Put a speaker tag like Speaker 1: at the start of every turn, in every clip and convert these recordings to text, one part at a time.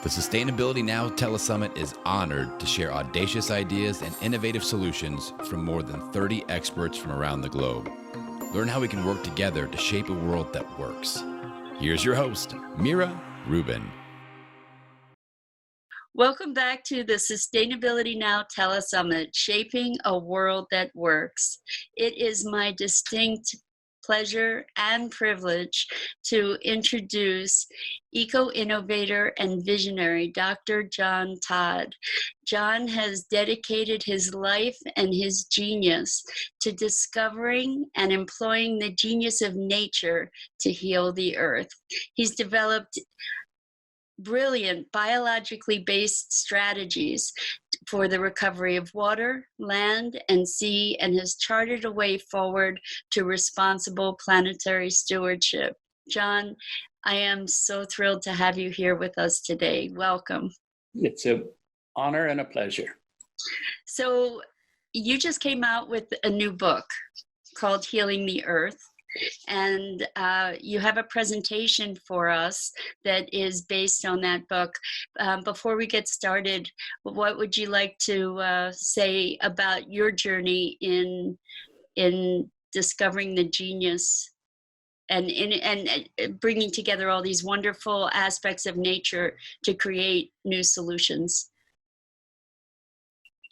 Speaker 1: The Sustainability Now Telesummit is honored to share audacious ideas and innovative solutions from more than 30 experts from around the globe. Learn how we can work together to shape a world that works. Here's your host, Mira Rubin.
Speaker 2: Welcome back to the Sustainability Now Telesummit, Shaping a World That Works. It is my distinct pleasure and privilege to introduce eco-innovator and visionary Dr. John Todd. John has dedicated his life and his genius to discovering and employing the genius of nature to heal the earth. He's developed brilliant biologically based strategies for the recovery of water, land, and sea, and has charted a way forward to responsible planetary stewardship. John, I am so thrilled to have you here with us today. Welcome.
Speaker 3: It's an honor and a pleasure.
Speaker 2: So you just came out with a new book called Healing the Earth. And you have a presentation for us that is based on that book. Before we get started, what would you like to say about your journey in discovering the genius and bringing together all these wonderful aspects of nature to create new solutions?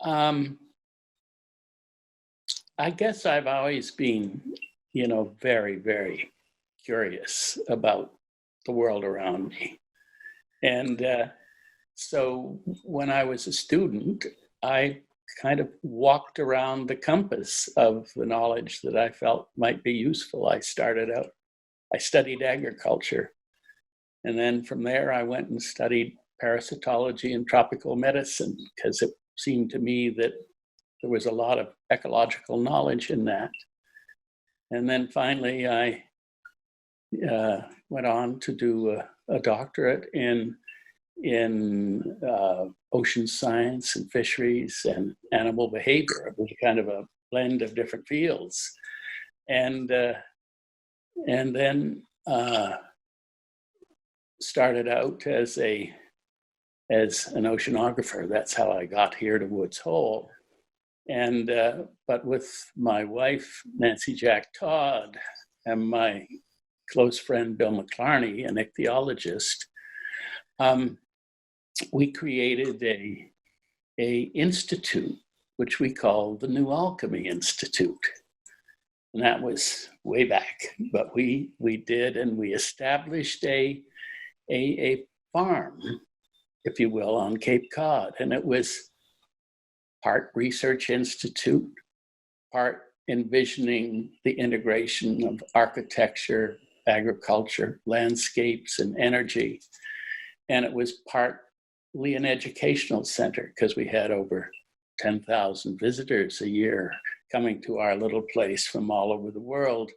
Speaker 3: I guess I've always been very, very curious about the world around me. And so when I was a student, I kind of walked around the compass of the knowledge that I felt might be useful. I studied agriculture. And then from there, I went and studied parasitology and tropical medicine because it seemed to me that there was a lot of ecological knowledge in that. And then finally, I went on to do a doctorate in ocean science and fisheries and animal behavior. It was kind of a blend of different fields, and then started out as an oceanographer. That's how I got here to Woods Hole. And but with my wife, Nancy Jack Todd, and my close friend, Bill McClarney, an ichthyologist, we created a institute, which we call the New Alchemy Institute. And that was way back, but we did, and we established a farm, if you will, on Cape Cod. And it was part research institute, part envisioning the integration of architecture, agriculture, landscapes, and energy. And it was partly an educational center because we had over 10,000 visitors a year coming to our little place from all over the world.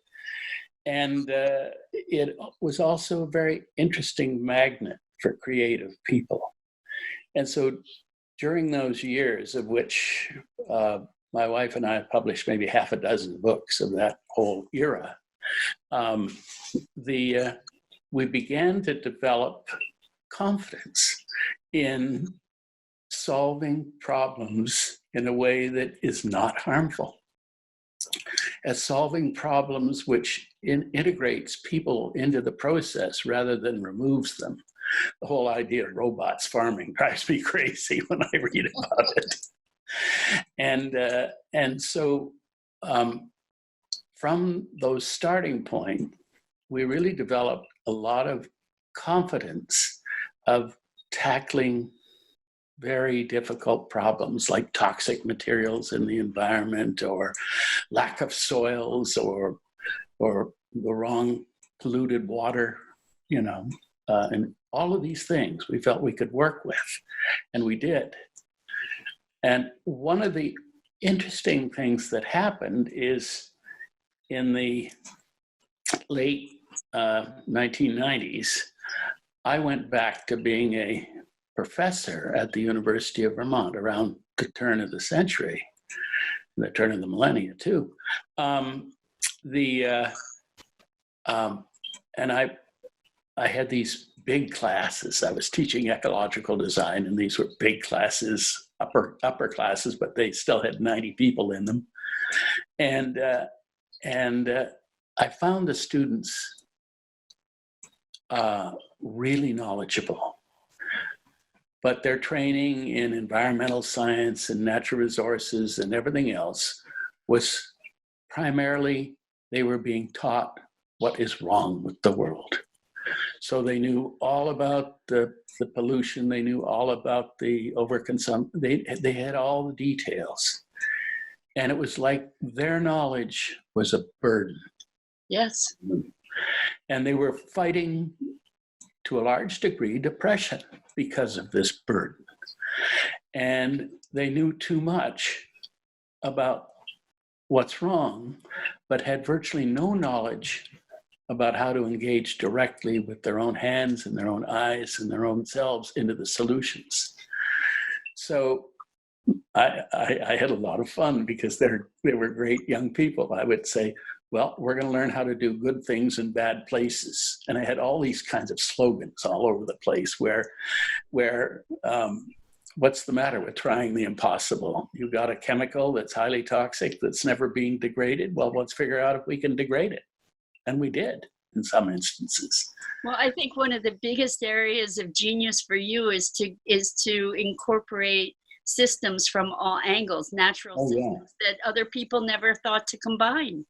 Speaker 3: And it was also a very interesting magnet for creative people. And so during those years, of which my wife and I published maybe half a dozen books of that whole era, we began to develop confidence in solving problems in a way that is not harmful, as solving problems which integrates people into the process rather than removes them. The whole idea of robots farming drives me crazy when I read about it. And so from those starting point, we really developed a lot of confidence of tackling very difficult problems like toxic materials in the environment, or lack of soils, or the wrong polluted water, and all of these things we felt we could work with, and we did. And one of the interesting things that happened is in the late 1990s, I went back to being a professor at the University of Vermont around the turn of the century, the turn of the millennia too. And I I had these big classes. I was teaching ecological design, and these were big classes, upper classes, but they still had 90 people in them. And I found the students really knowledgeable, but their training in environmental science and natural resources and everything else was primarily they were being taught what is wrong with the world. So they knew all about the pollution. They knew all about the overconsumption. They had all the details. And it was like their knowledge was a burden.
Speaker 2: Yes.
Speaker 3: And they were fighting, to a large degree, depression because of this burden. And they knew too much about what's wrong, but had virtually no knowledge about how to engage directly with their own hands and their own eyes and their own selves into the solutions. So I had a lot of fun because they were great young people. I would say, well, we're going to learn how to do good things in bad places. And I had all these kinds of slogans all over the place where what's the matter with trying the impossible? You've got a chemical that's highly toxic that's never being degraded. Well, let's figure out if we can degrade it. And we did in some instances.
Speaker 2: Well, I think one of the biggest areas of genius for you is to incorporate systems from all angles, natural systems that other people never thought to combine.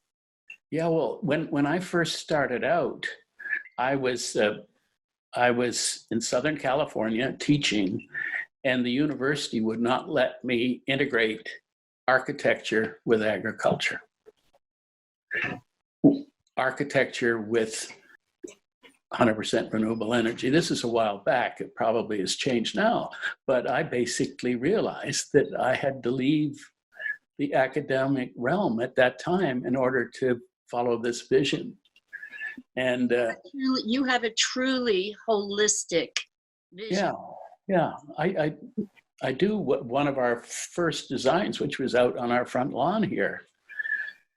Speaker 3: Yeah, well, when I first started out, I was in Southern California teaching, and the university would not let me integrate architecture with agriculture. Architecture with 100% renewable energy. This is a while back. It probably has changed now. But I basically realized that I had to leave the academic realm at that time in order to follow this vision. And
Speaker 2: you have a truly holistic vision.
Speaker 3: Yeah. I do one of our first designs, which was out on our front lawn here,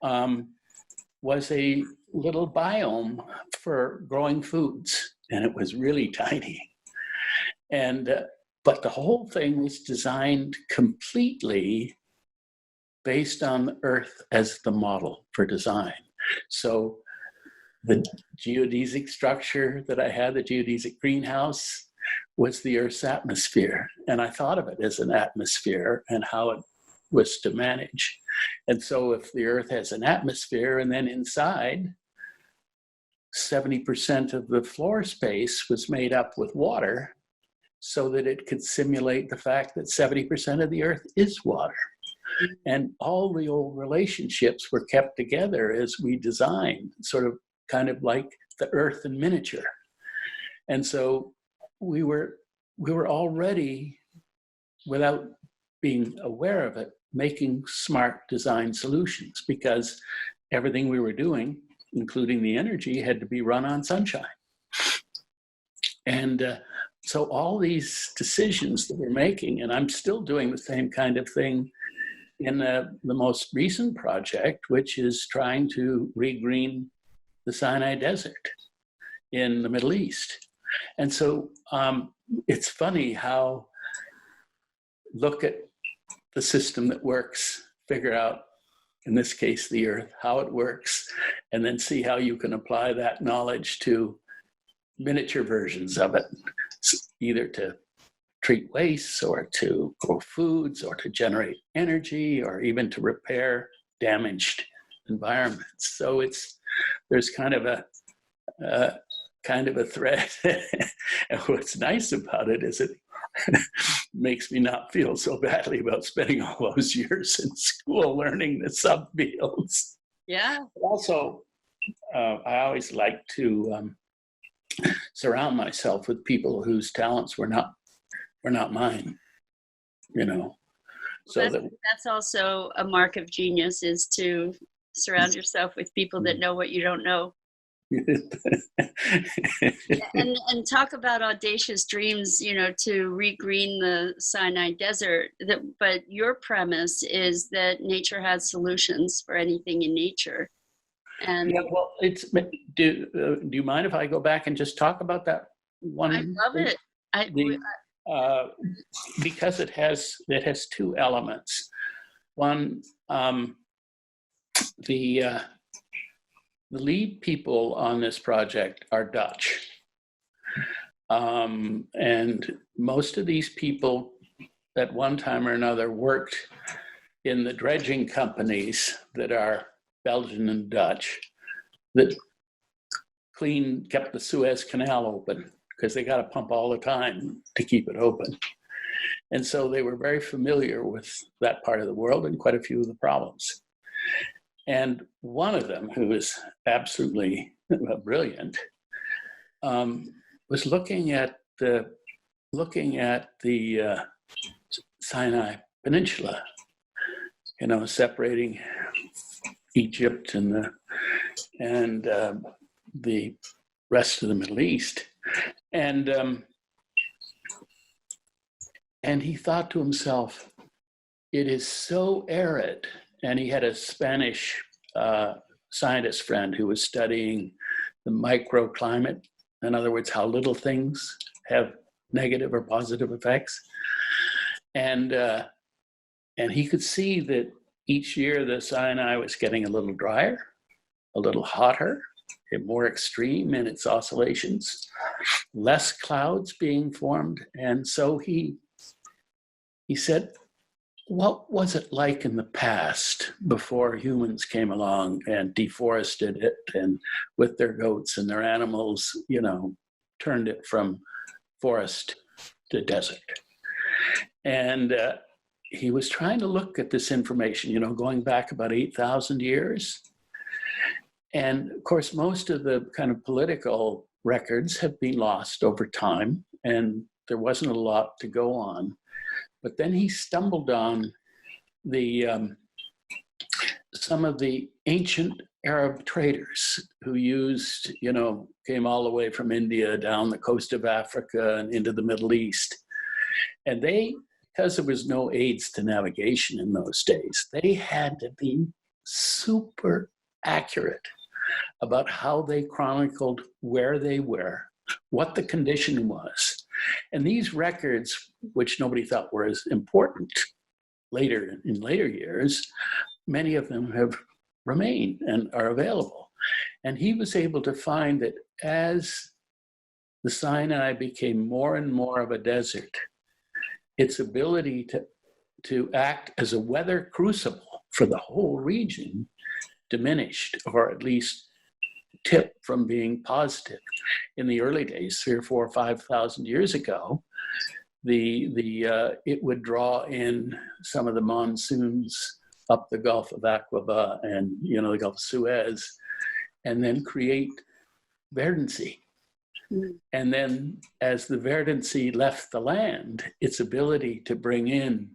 Speaker 3: was a little biome for growing foods, and it was really tiny. And but the whole thing was designed completely based on the Earth as the model for design. So the geodesic structure that I had, the geodesic greenhouse, was the Earth's atmosphere. And I thought of it as an atmosphere and how it was to manage. And so if the Earth has an atmosphere, and then inside, 70% of the floor space was made up with water so that it could simulate the fact that 70% of the Earth is water. And all the old relationships were kept together as we designed, sort of kind of like the Earth in miniature. And so we were already, without being aware of it, making smart design solutions, because everything we were doing, including the energy, had to be run on sunshine. And so all these decisions that we're making, and I'm still doing the same kind of thing in the most recent project, which is trying to regreen the Sinai Desert in the Middle East. And so it's funny how look at the system that works, figure out, in this case, the Earth, how it works, and then see how you can apply that knowledge to miniature versions of it, either to treat waste or to grow foods or to generate energy or even to repair damaged environments. So there's kind of a thread. And what's nice about it is it makes me not feel so badly about spending all those years in school learning the subfields.
Speaker 2: Yeah.
Speaker 3: Also, I always like to surround myself with people whose talents were not mine, So
Speaker 2: that's also a mark of genius, is to surround yourself with people that know what you don't know. and talk about audacious dreams, to regreen the Sinai Desert. But your premise is that nature has solutions for anything in nature. And
Speaker 3: Yeah, well, do you mind if I go back and just talk about that one
Speaker 2: I love
Speaker 3: thing?
Speaker 2: it. I,
Speaker 3: The, uh, because it has two elements. One, the lead people on this project are Dutch. And most of these people at one time or another worked in the dredging companies that are Belgian and Dutch that kept the Suez Canal open because they got to pump all the time to keep it open. And so they were very familiar with that part of the world and quite a few of the problems. And one of them, who was absolutely brilliant, was looking at the Sinai Peninsula, separating Egypt and the rest of the Middle East, and he thought to himself, it is so arid. And he had a Spanish scientist friend who was studying the microclimate, in other words, how little things have negative or positive effects. And he could see that each year the Sinai was getting a little drier, a little hotter, and more extreme in its oscillations, less clouds being formed. And so he said, what was it like in the past before humans came along and deforested it and with their goats and their animals, turned it from forest to desert? And he was trying to look at this information, going back about 8,000 years. And of course, most of the kind of political records have been lost over time, and there wasn't a lot to go on. But then he stumbled on some of the ancient Arab traders who came all the way from India down the coast of Africa and into the Middle East. And because there was no aids to navigation in those days, they had to be super accurate about how they chronicled where they were, what the condition was. And these records, which nobody thought were as important in later years, many of them have remained and are available. And he was able to find that as the Sinai became more and more of a desert, its ability to act as a weather crucible for the whole region diminished, or at least tipped from being positive. In the early days, 3,000 or 4,000 or 5,000 years ago, it would draw in some of the monsoons up the Gulf of Aqaba and the Gulf of Suez, and then create verdancy. And then as the verdancy left the land, its ability to bring in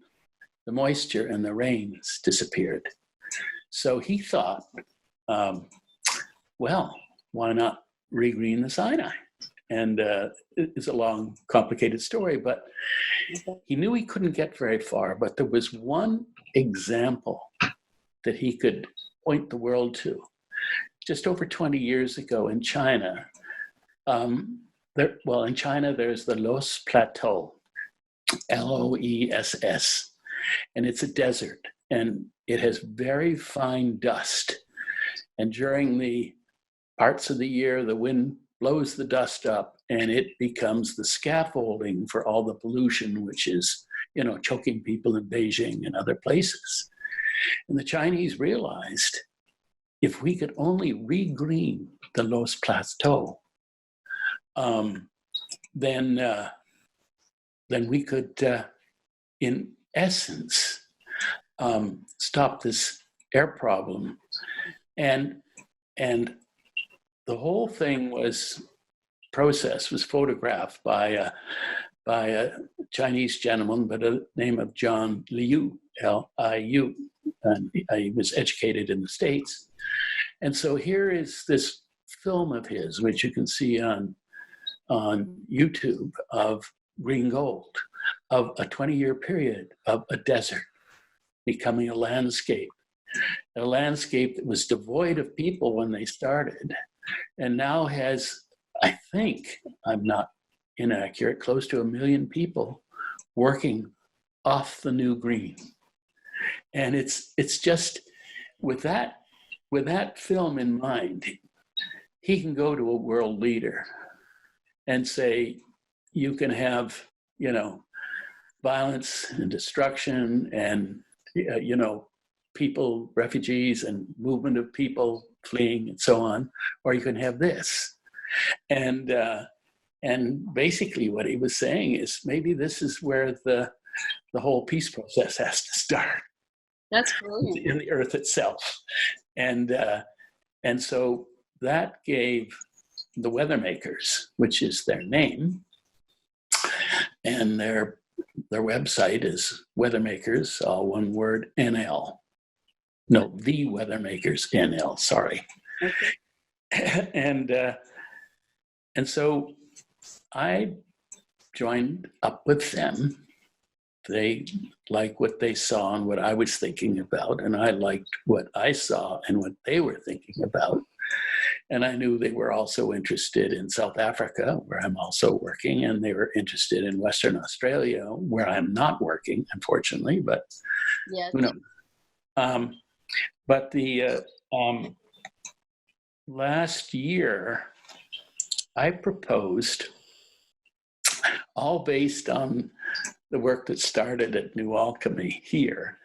Speaker 3: the moisture and the rains disappeared. So he thought, well, why not regreen the Sinai? And it's a long, complicated story, but he knew he couldn't get very far. But there was one example that he could point the world to. Just over 20 years ago in China, in China, there's the Loess Plateau, Loess, and it's a desert, and it has very fine dust. And during the parts of the year, the wind blows the dust up, and it becomes the scaffolding for all the pollution, which is, choking people in Beijing and other places. And the Chinese realized, if we could only regreen the Loess Plateau, then we could, in essence, stop this air problem. And the whole thing was photographed by a Chinese gentleman by the name of John Liu, Liu, and he was educated in the States. And so here is this film of his, which you can see on YouTube, of green gold, of a 20-year period of a desert becoming a landscape. a landscape that was devoid of people when they started, and now has, I think, I'm not inaccurate, close to 1 million people working off the new green. And it's just with that film in mind, he can go to a world leader and say, you can have, violence and destruction and, people, refugees and movement of people fleeing and so on, or you can have this. And basically what he was saying is maybe this is where the whole peace process has to start.
Speaker 2: That's brilliant.
Speaker 3: In the earth itself. And so that gave the Weathermakers, which is their name, and their website is Weathermakers, all one word, NL. No, the Weathermakers NL, sorry. Okay. And so I joined up with them. They liked what they saw and what I was thinking about, and I liked what I saw and what they were thinking about. And I knew they were also interested in South Africa, where I'm also working, and they were interested in Western Australia, where I'm not working, unfortunately, but
Speaker 2: yes.
Speaker 3: Who knows? But the last year, I proposed, all based on the work that started at New Alchemy here,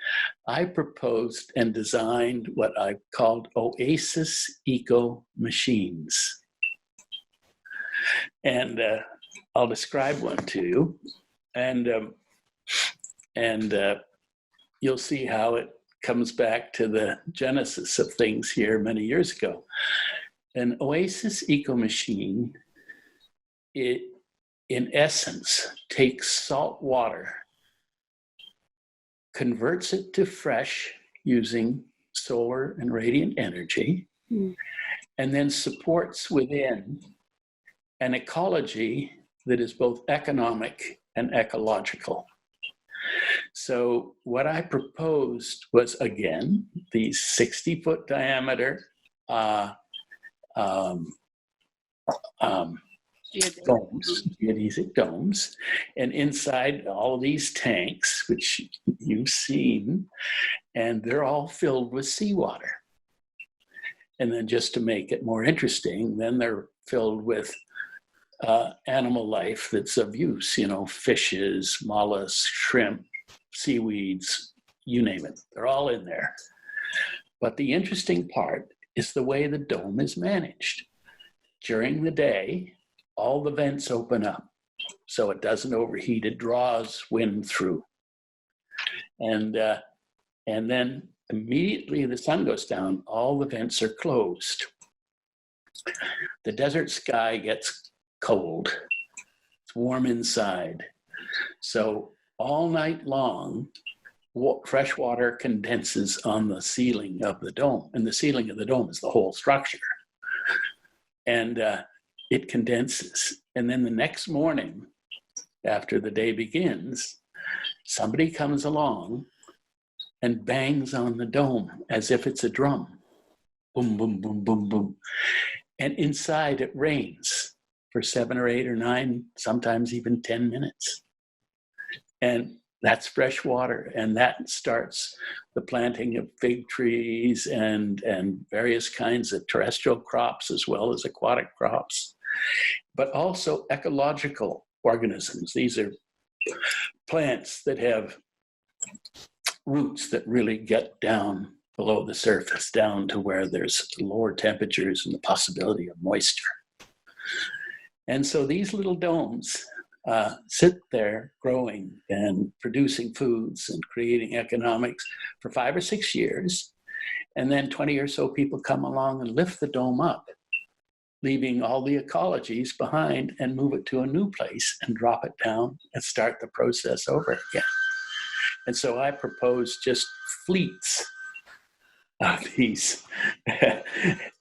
Speaker 3: I proposed and designed what I called Oasis Eco Machines. And I'll describe one to you, and you'll see how it comes back to the genesis of things here many years ago. An Oasis Eco Machine, it in essence takes salt water, converts it to fresh using solar and radiant energy, and then supports within an ecology that is both economic and ecological. So what I proposed was, again, these 60-foot diameter geodesic domes, and inside all these tanks, which you've seen, and they're all filled with seawater. And then just to make it more interesting, then they're filled with animal life that's of use, fishes, mollusks, shrimp, seaweeds, you name it. They're all in there. But the interesting part is the way the dome is managed. During the day, all the vents open up so it doesn't overheat. It draws wind through. And then immediately the sun goes down, all the vents are closed. The desert sky gets cold. It's warm inside. So all night long, fresh water condenses on the ceiling of the dome. And the ceiling of the dome is the whole structure. And it condenses. And then the next morning, after the day begins, somebody comes along and bangs on the dome as if it's a drum. Boom, boom, boom, boom, boom. And inside it rains for 7 or 8 or 9, sometimes even 10 minutes. And that's fresh water. And that starts the planting of fig trees and various kinds of terrestrial crops as well as aquatic crops, but also ecological organisms. These are plants that have roots that really get down below the surface, down to where there's lower temperatures and the possibility of moisture. And so these little domes sit there growing and producing foods and creating economics for 5 or 6 years. And then 20 or so people come along and lift the dome up, leaving all the ecologies behind, and move it to a new place and drop it down and start the process over again. And so I propose just fleets of these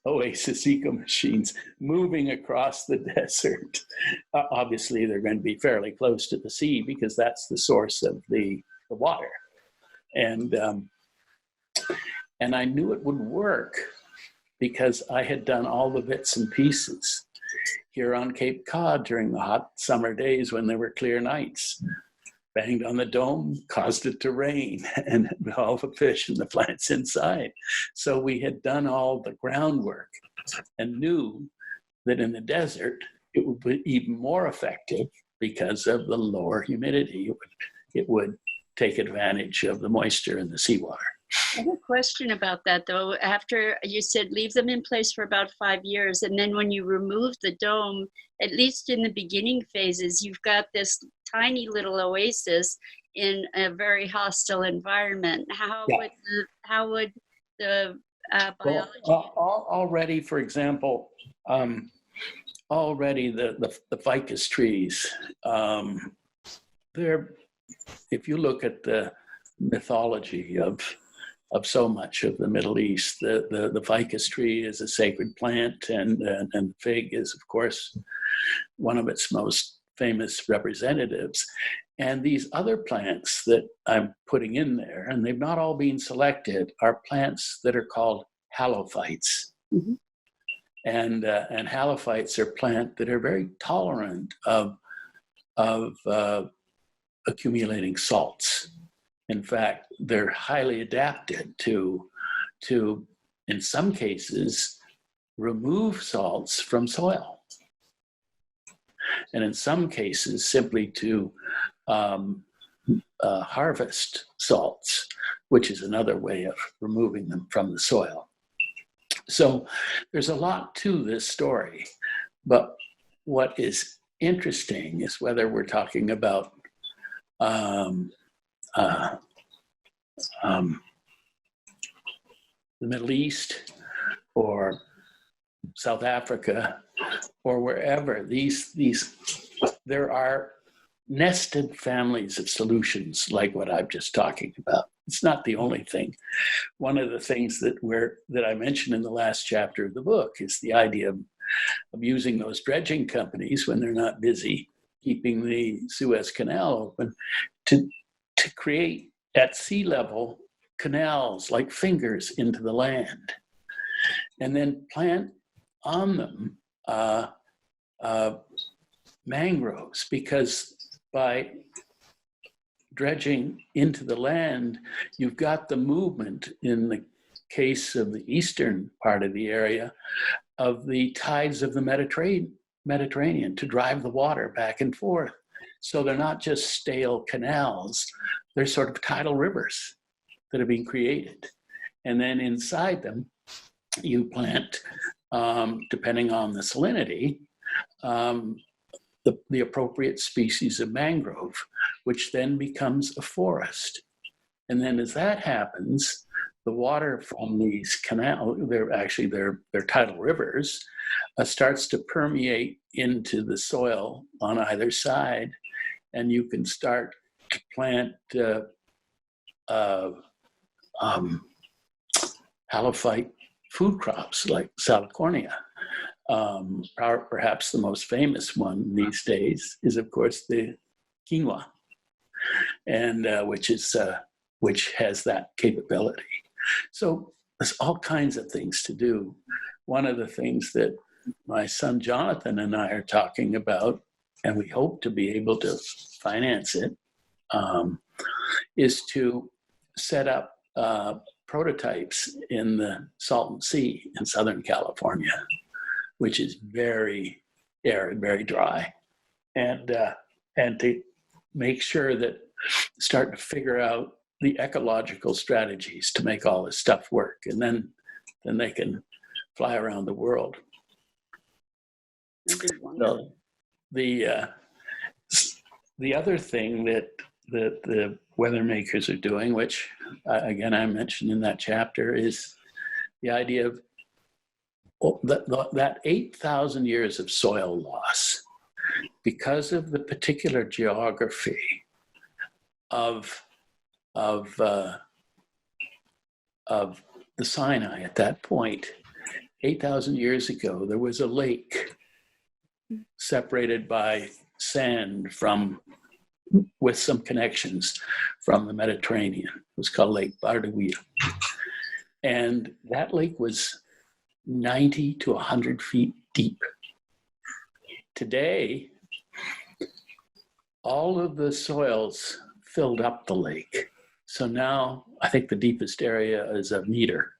Speaker 3: Oasis Eco Machines moving across the desert. Obviously, they're going to be fairly close to the sea because that's the source of the water. And And I knew it would work because I had done all the bits and pieces here on Cape Cod during the hot summer days when there were clear nights. Banged on the dome, caused it to rain, and all the fish and the plants inside. So we had done all the groundwork and knew that in the desert, it would be even more effective because of the lower humidity. It would take advantage of the moisture in the seawater.
Speaker 2: I have a question about that, though. After you said leave them in place for about 5 years, and then when you remove the dome, at least in the beginning phases, you've got this tiny little oasis in a very hostile environment. How would the biology?
Speaker 3: Well, already, for example, already the ficus trees, they're, if you look at the mythology of so much of the Middle East, the ficus tree is a sacred plant, and fig is, of course, one of its most famous representatives. And these other plants that I'm putting in there, and they've not all been selected, are plants that are called halophytes.
Speaker 2: Mm-hmm.
Speaker 3: And halophytes are plants that are very tolerant of accumulating salts. In fact, they're highly adapted to, in some cases, remove salts from soil. And in some cases, simply to harvest salts, which is another way of removing them from the soil. So there's a lot to this story. But what is interesting is whether we're talking about the Middle East or South Africa or wherever, there are nested families of solutions like what I'm just talking about. It's not the only thing. One of the things that I mentioned in the last chapter of the book is the idea of using those dredging companies when they're not busy keeping the Suez Canal open to create at sea level canals like fingers into the land, and then plant on them mangroves, because by dredging into the land, you've got the movement, in the case of the eastern part of the area, of the tides of the Mediterranean to drive the water back and forth. So they're not just stale canals, they're sort of tidal rivers that are being created. And then inside them, you plant, depending on the salinity, the appropriate species of mangrove, which then becomes a forest. And then as that happens, the water from these canals, they're tidal rivers, starts to permeate into the soil on either side, and you can start to plant halophyte food crops like salicornia. Perhaps the most famous one these days is, of course, the quinoa, and which has that capability. So there's all kinds of things to do. One of the things that my son Jonathan and I are talking about, and we hope to be able to finance it, is to set up prototypes in the Salton Sea in Southern California, which is very arid, very dry, and to make sure that start to figure out the ecological strategies to make all this stuff work, and then they can fly around the world. So the other thing that the weather makers are doing, which again I mentioned in that chapter, is the idea of that 8,000 years of soil loss because of the particular geography of the Sinai at that point. 8,000 years ago, there was a lake separated by sand with some connections from the Mediterranean. It was called Lake Bardawil. And that lake was 90 to 100 feet deep. Today, all of the soils filled up the lake. So now I think the deepest area is a meter,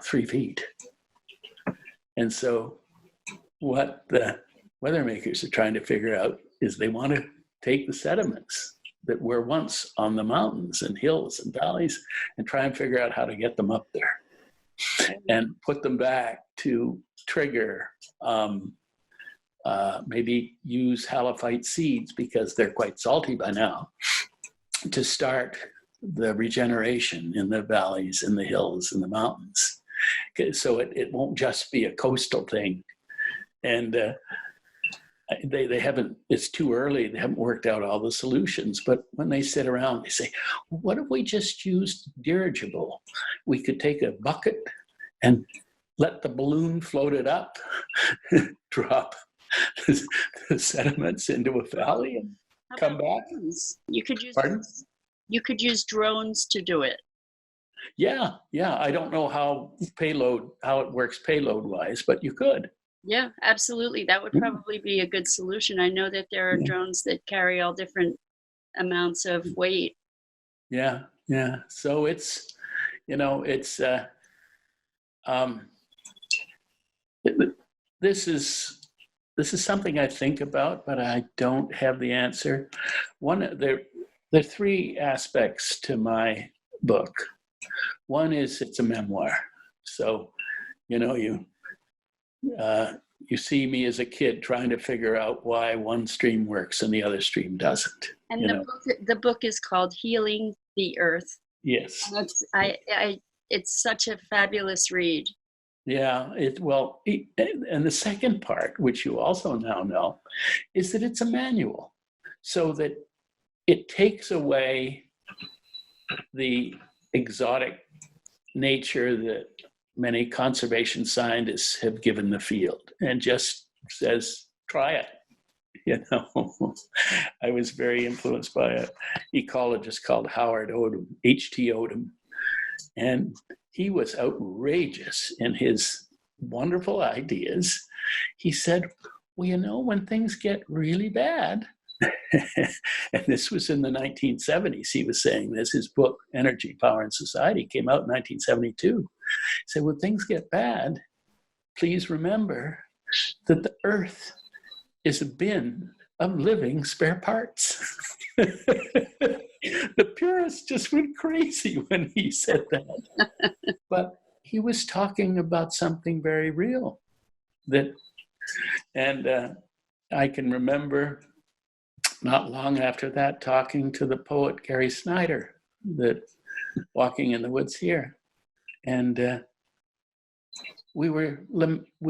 Speaker 3: 3 feet. And so what the weather makers are trying to figure out is they want to take the sediments that were once on the mountains and hills and valleys and try and figure out how to get them up there and put them back to trigger, maybe use halophyte seeds because they're quite salty by now, to start the regeneration in the valleys and the hills and the mountains. So it won't just be a coastal thing. And they haven't, it's too early, they haven't worked out all the solutions, but when they sit around, they say, what if we just used dirigible? We could take a bucket and let the balloon float it up, drop the sediments into a valley and come back.
Speaker 2: You could use
Speaker 3: Pardon?
Speaker 2: You could use drones to do it.
Speaker 3: Yeah. I don't know how it works payload wise, but you could.
Speaker 2: Yeah, absolutely. That would probably be a good solution. I know that there are drones that carry all different amounts of weight.
Speaker 3: Yeah. So it's, this is something I think about, but I don't have the answer. There are three aspects to my book. One is it's a memoir. So, you see me as a kid trying to figure out why one stream works and the other stream doesn't.
Speaker 2: And the book is called Healing the Earth.
Speaker 3: Yes.
Speaker 2: And it's such a fabulous read.
Speaker 3: Yeah, and the second part, which you also now know, is that it's a manual, so that it takes away the exotic nature that many conservation scientists have given the field and just says, try it. I was very influenced by an ecologist called Howard Odum, H.T. Odum, and he was outrageous in his wonderful ideas. He said, well, when things get really bad, and this was in the 1970s, he was saying this, his book, Energy, Power, and Society, came out in 1972. He said, when things get bad, please remember that the earth is a bin of living spare parts. The purists just went crazy when he said that. But he was talking about something very real. I can remember not long after that talking to the poet Gary Snyder, that walking in the woods here. And we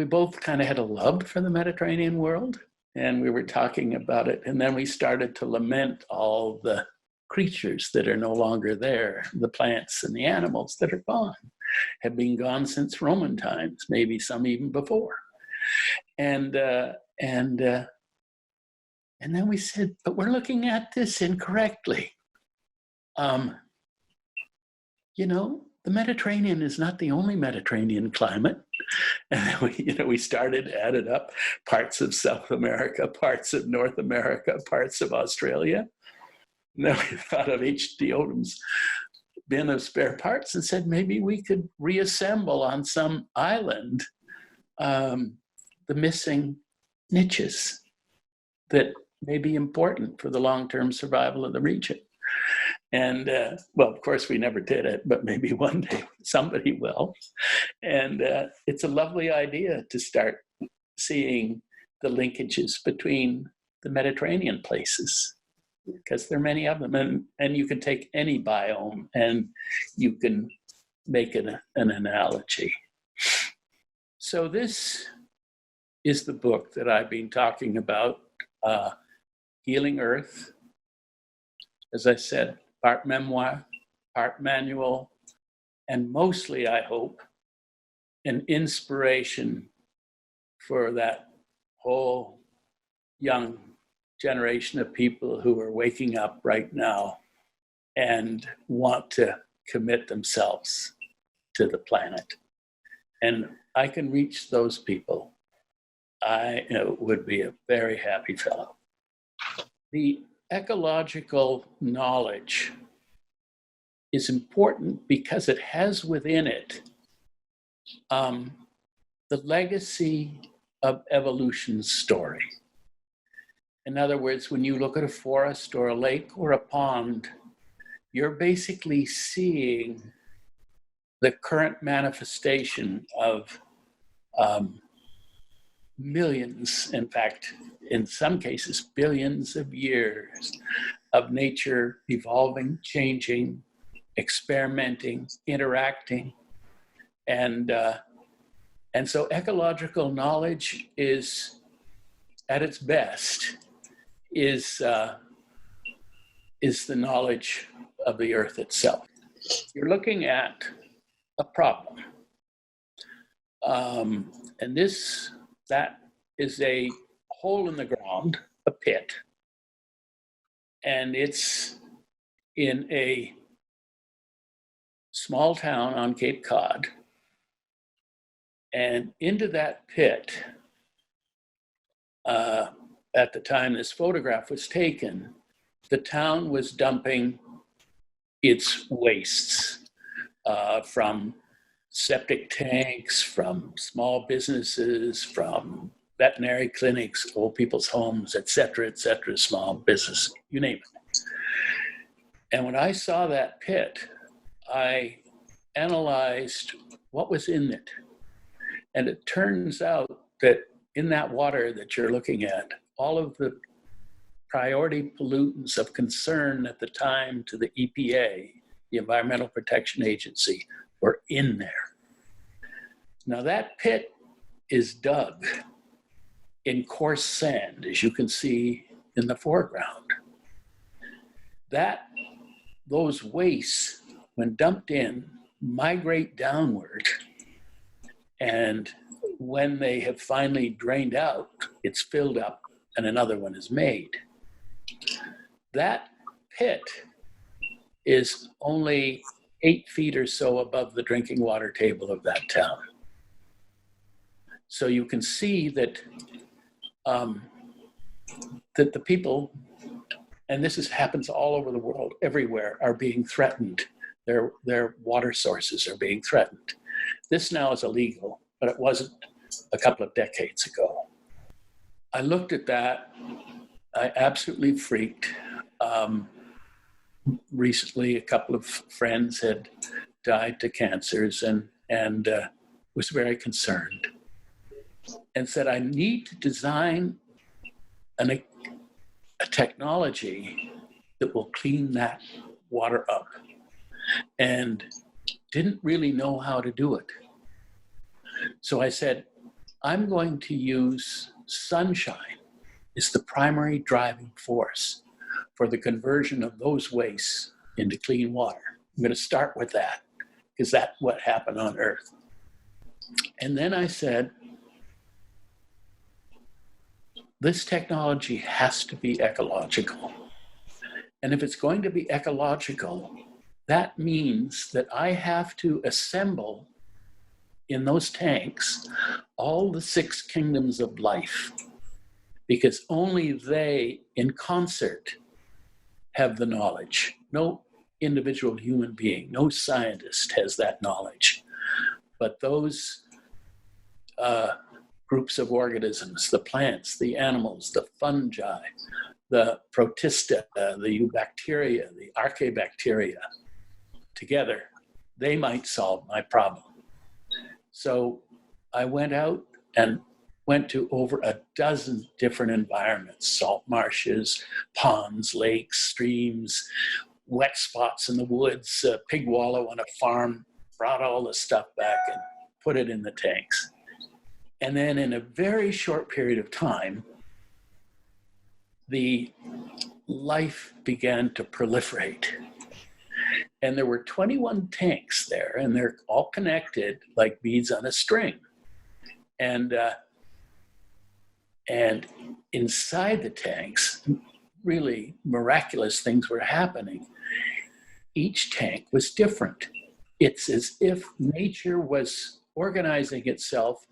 Speaker 3: both kind of had a love for the Mediterranean world, and we were talking about it. And then we started to lament all the creatures that are no longer there, the plants and the animals that are gone, have been gone since Roman times, maybe some even before. And then we said, but we're looking at this incorrectly. The Mediterranean is not the only Mediterranean climate. And we added up parts of South America, parts of North America, parts of Australia. And then we thought of H.T. Odum's bin of spare parts and said, maybe we could reassemble on some island the missing niches that may be important for the long-term survival of the region. And of course, we never did it, but maybe one day somebody will. And it's a lovely idea to start seeing the linkages between the Mediterranean places, because there are many of them. And you can take any biome and you can make an analogy. So this is the book that I've been talking about, Healing Earth. As I said, part memoir, part manual, and mostly, I hope, an inspiration for that whole young generation of people who are waking up right now and want to commit themselves to the planet. And I can reach those people. I would be a very happy fellow. The ecological knowledge is important because it has within it the legacy of evolution's story. In other words, when you look at a forest or a lake or a pond, you're basically seeing the current manifestation of millions, in fact, in some cases, billions of years of nature evolving, changing, experimenting, interacting. And so ecological knowledge is, at its best, is the knowledge of the earth itself. You're looking at a problem. And that is a hole in the ground, a pit. And it's in a small town on Cape Cod. And into that pit, at the time this photograph was taken, the town was dumping its wastes from septic tanks, from small businesses, from veterinary clinics, old people's homes, et cetera, small business, you name it. And when I saw that pit, I analyzed what was in it. And it turns out that in that water that you're looking at, all of the priority pollutants of concern at the time to the EPA, the Environmental Protection Agency, were in there. Now that pit is dug in coarse sand, as you can see in the foreground. Those wastes, when dumped in, migrate downward. And when they have finally drained out, it's filled up and another one is made. That pit is only 8 feet or so above the drinking water table of that town. So you can see that that the people, and this happens all over the world, everywhere, are being threatened. Their water sources are being threatened. This now is illegal, but it wasn't a couple of decades ago. I looked at that. I absolutely freaked. Recently, a couple of friends had died to cancers and was very concerned and said, I need to design a technology that will clean that water up, and didn't really know how to do it. So I said, I'm going to use sunshine as the primary driving force for the conversion of those wastes into clean water. I'm going to start with that because that's what happened on Earth. And then I said, this technology has to be ecological. And if it's going to be ecological, that means that I have to assemble in those tanks all the 6 kingdoms of life, because only they in concert have the knowledge. No individual human being, no scientist has that knowledge. But those groups of organisms, the plants, the animals, the fungi, the protista, the eubacteria, the archaebacteria, together, they might solve my problem. So I went out and went to over a dozen different environments: salt marshes, ponds, lakes, streams, wet spots in the woods, a pig wallow on a farm, brought all the stuff back and put it in the tanks. And then in a very short period of time, the life began to proliferate. And there were 21 tanks there, and they're all connected like beads on a string. And inside the tanks, really miraculous things were happening. Each tank was different. It's as if nature was organizing itself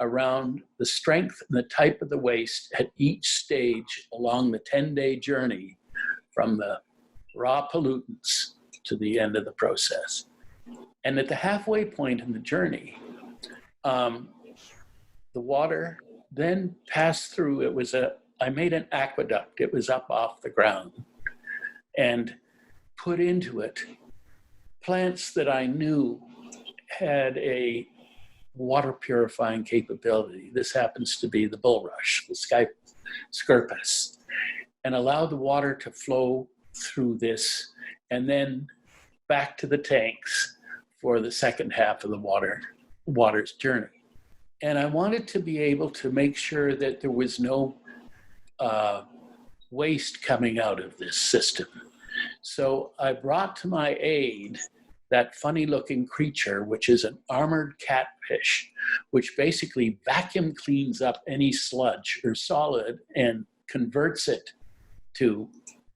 Speaker 3: around the strength and the type of the waste at each stage along the 10-day journey from the raw pollutants to the end of the process. And at the halfway point in the journey, the water then passed through. I made an aqueduct. It was up off the ground, and put into it plants that I knew had a water purifying capability. This happens to be the bulrush, the scirpus, and allow the water to flow through this and then back to the tanks for the second half of the water's journey. And I wanted to be able to make sure that there was no waste coming out of this system. So I brought to my aid that funny looking creature, which is an armored catfish, which basically vacuum cleans up any sludge or solid and converts it to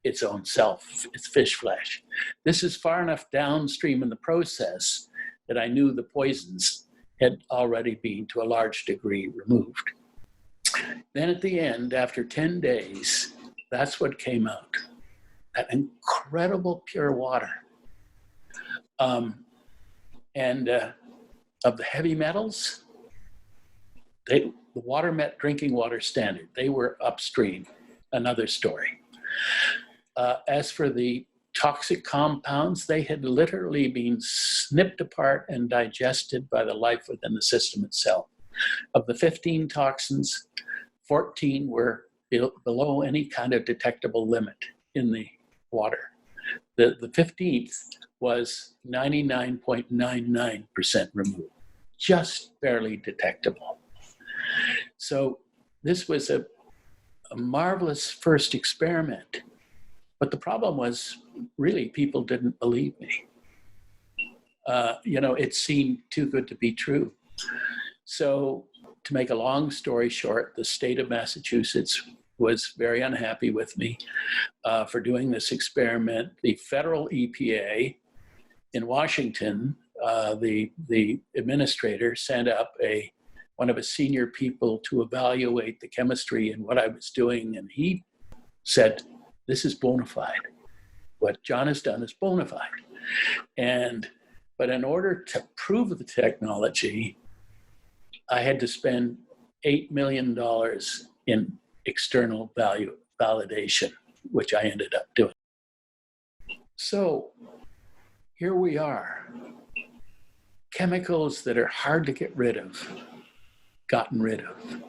Speaker 3: its own self, its fish flesh. This is far enough downstream in the process that I knew the poisons had already been to a large degree removed. Then at the end, after 10 days, that's what came out. That incredible pure water. And of the heavy metals, the water met drinking water standard. They were upstream, another story. As for the toxic compounds, they had literally been snipped apart and digested by the life within the system itself. Of the 15 toxins, 14 were below any kind of detectable limit in the water. The 15th was 99.99% removed, just barely detectable. So this was a marvelous first experiment. But the problem was, really, people didn't believe me. It seemed too good to be true. So to make a long story short, the state of Massachusetts was very unhappy with me for doing this experiment. The federal EPA in Washington, the administrator sent up one of his senior people to evaluate the chemistry and what I was doing, and he said, "This is bona fide. What John has done is bona fide." But in order to prove the technology, I had to spend $8 million in external validation, which I ended up doing. So here we are. Chemicals that are hard to get rid of, gotten rid of.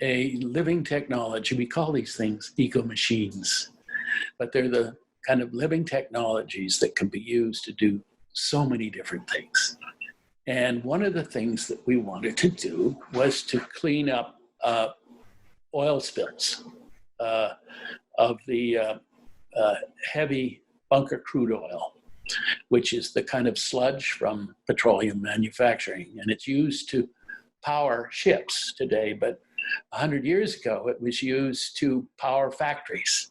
Speaker 3: A living technology, we call these things eco-machines, but they're the kind of living technologies that can be used to do so many different things. And one of the things that we wanted to do was to clean up oil spills of the heavy bunker crude oil, which is the kind of sludge from petroleum manufacturing. And it's used to power ships today, but 100 years ago, it was used to power factories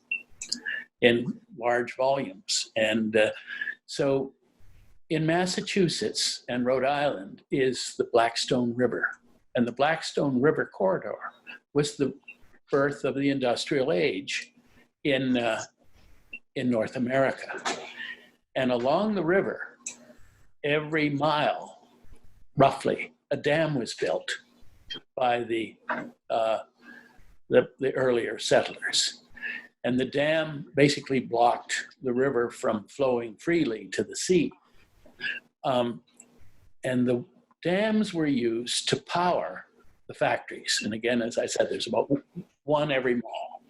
Speaker 3: in large volumes. And so in Massachusetts and Rhode Island is the Blackstone River. And the Blackstone River corridor was the birth of the industrial age in North America. And along the river, every mile, roughly, a dam was built by the earlier settlers. And the dam basically blocked the river from flowing freely to the sea. And the dams were used to power the factories. And again, as I said, there's about one every mile.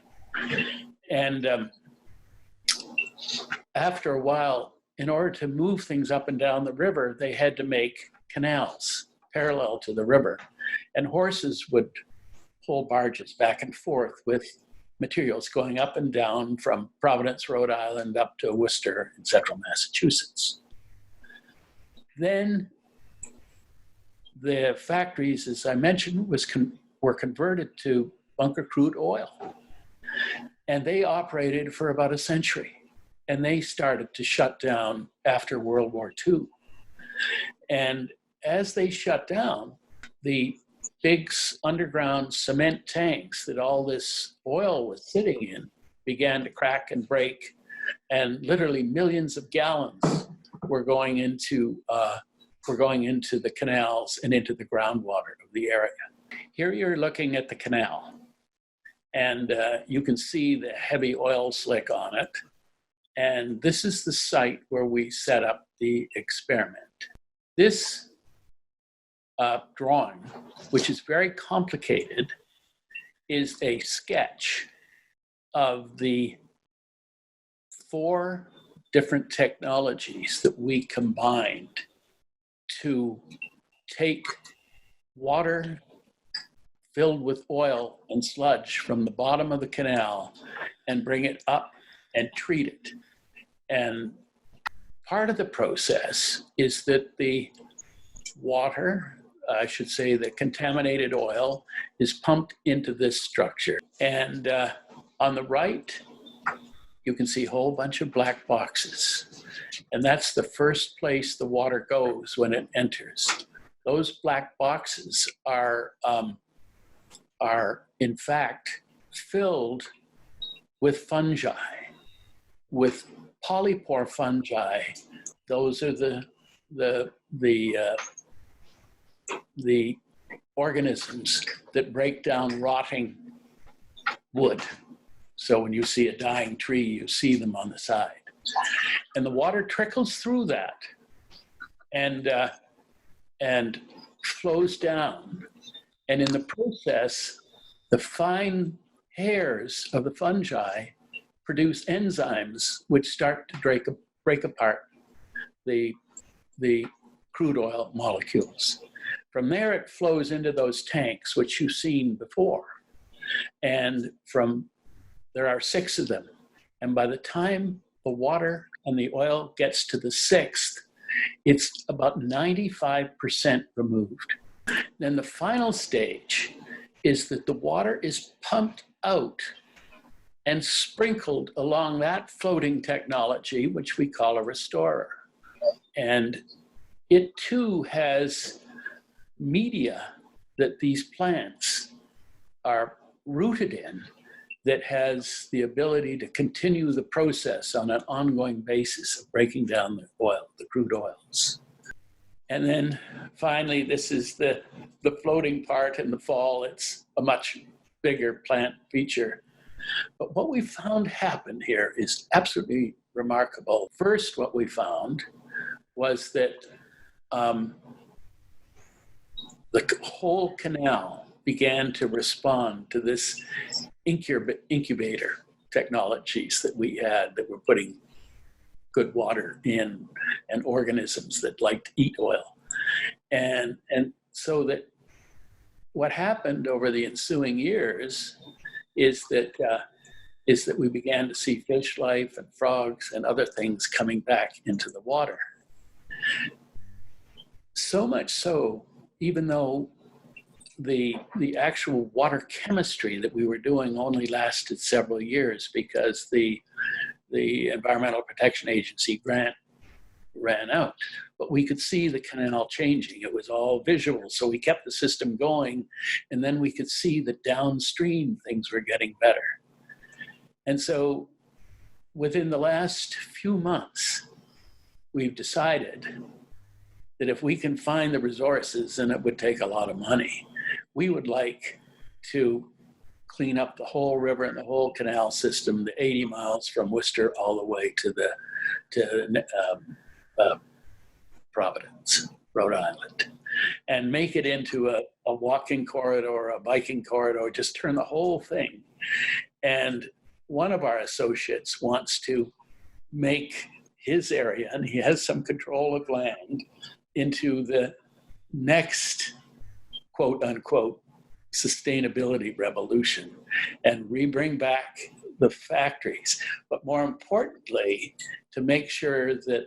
Speaker 3: And after a while, in order to move things up and down the river, they had to make canals parallel to the river. And horses would pull barges back and forth with materials going up and down from Providence, Rhode Island, up to Worcester in central Massachusetts. Then the factories, as I mentioned, were converted to bunker crude oil. And they operated for about a century. and they started to shut down after World War II. And as they shut down, the big underground cement tanks that all this oil was sitting in began to crack and break, and literally millions of gallons were going into the canals and into the groundwater of the area. Here you're looking at the canal, and you can see the heavy oil slick on it. And this is the site where we set up the experiment. This drawing, which is very complicated, is a sketch of the 4 different technologies that we combined to take water filled with oil and sludge from the bottom of the canal and bring it up and treat it. And part of the process is that the water, I should say the contaminated oil, is pumped into this structure. And on the right, you can see a whole bunch of black boxes. And that's the first place the water goes when it enters. Those black boxes are in fact filled with fungi, with polypore fungi. Those are the organisms that break down rotting wood. So when you see a dying tree, you see them on the side. And the water trickles through that and flows down. And in the process, the fine hairs of the fungi produce enzymes which start to break apart the crude oil molecules. From there, it flows into those tanks, which you've seen before. And there are 6 of them. And by the time the water and the oil gets to the 6th, it's about 95% removed. Then the final stage is that the water is pumped out and sprinkled along that floating technology, which we call a restorer. And it too has media that these plants are rooted in that has the ability to continue the process on an ongoing basis of breaking down the oil, the crude oils. And then finally, this is the floating part in the fall. It's a much bigger plant feature. But what we found happen here is absolutely remarkable. First, what we found was that the whole canal began to respond to this incubator technologies that we had that were putting good water in and organisms that like to eat oil. And so that what happened over the ensuing years is that we began to see fish life and frogs and other things coming back into the water. So much so, even though the actual water chemistry that we were doing only lasted several years because the Environmental Protection Agency grant ran out. But we could see the canal changing. It was all visual. So we kept the system going, and then we could see that downstream things were getting better. And so within the last few months, we've decided that if we can find the resources, and it would take a lot of money, we would like to clean up the whole river and the whole canal system, the 80 miles from Worcester all the way to Providence, Rhode Island, and make it into a walking corridor, a biking corridor, just turn the whole thing. And one of our associates wants to make his area, and he has some control of land, into the next quote unquote sustainability revolution and bring back the factories. But more importantly, to make sure that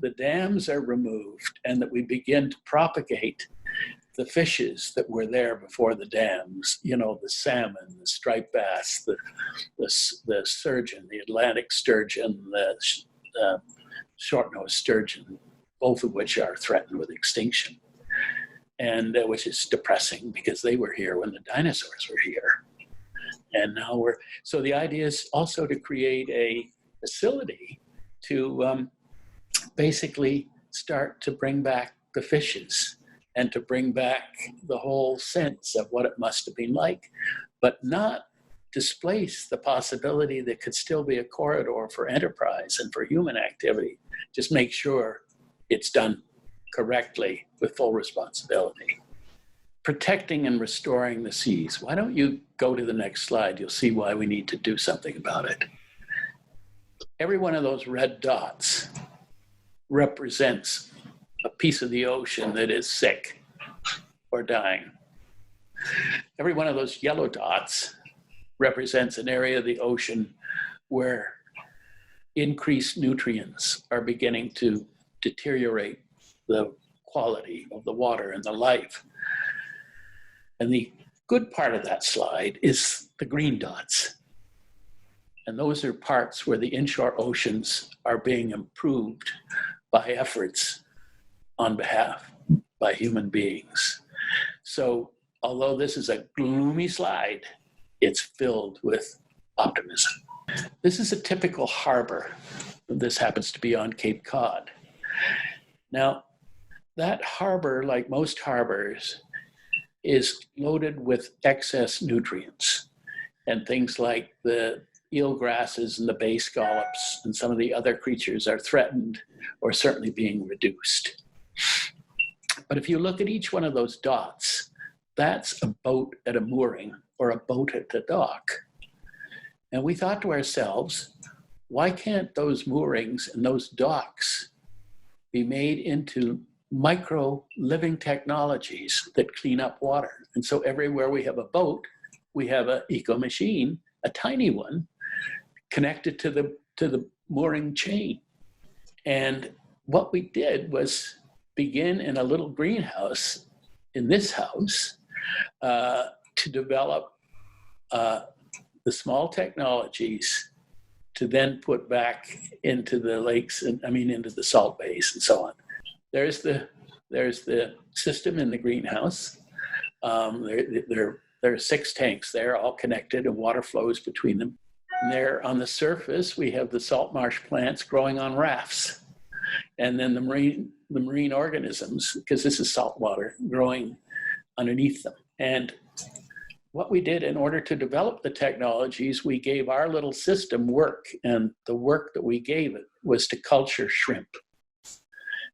Speaker 3: the dams are removed and that we begin to propagate the fishes that were there before the dams, you know, the salmon, the striped bass, the sturgeon, the Atlantic sturgeon, the short-nosed sturgeon, both of which are threatened with extinction, and which is depressing because they were here when the dinosaurs were here. And now so the idea is also to create a facility to basically start to bring back the fishes and to bring back the whole sense of what it must have been like, but not displace the possibility that could still be a corridor for enterprise and for human activity. Just make sure it's done correctly with full responsibility. Protecting and restoring the seas. Why don't you go to the next slide? You'll see why we need to do something about it. Every one of those red dots represents a piece of the ocean that is sick or dying. Every one of those yellow dots represents an area of the ocean where increased nutrients are beginning to deteriorate the quality of the water and the life. And the good part of that slide is the green dots. And those are parts where the inshore oceans are being improved by efforts on behalf by human beings. So although this is a gloomy slide, it's filled with optimism. This is a typical harbor. This happens to be on Cape Cod. Now, that harbor, like most harbors, is loaded with excess nutrients and things like the eelgrasses and the bay scallops and some of the other creatures are threatened or certainly being reduced. But if you look at each one of those dots, that's a boat at a mooring or a boat at the dock. And we thought to ourselves, why can't those moorings and those docks be made into micro living technologies that clean up water? And so everywhere we have a boat, we have an eco machine, a tiny one, connected to the mooring chain. And what we did was begin in a little greenhouse in this house to develop the small technologies to then put back into the lakes and into the salt bays and so on. There's the system in the greenhouse. There are 6 tanks there, all connected, and water flows between them. And there on the surface, we have the salt marsh plants growing on rafts. And then the marine organisms, because this is salt water, growing underneath them. And what we did in order to develop the technologies, we gave our little system work, and the work that we gave it was to culture shrimp.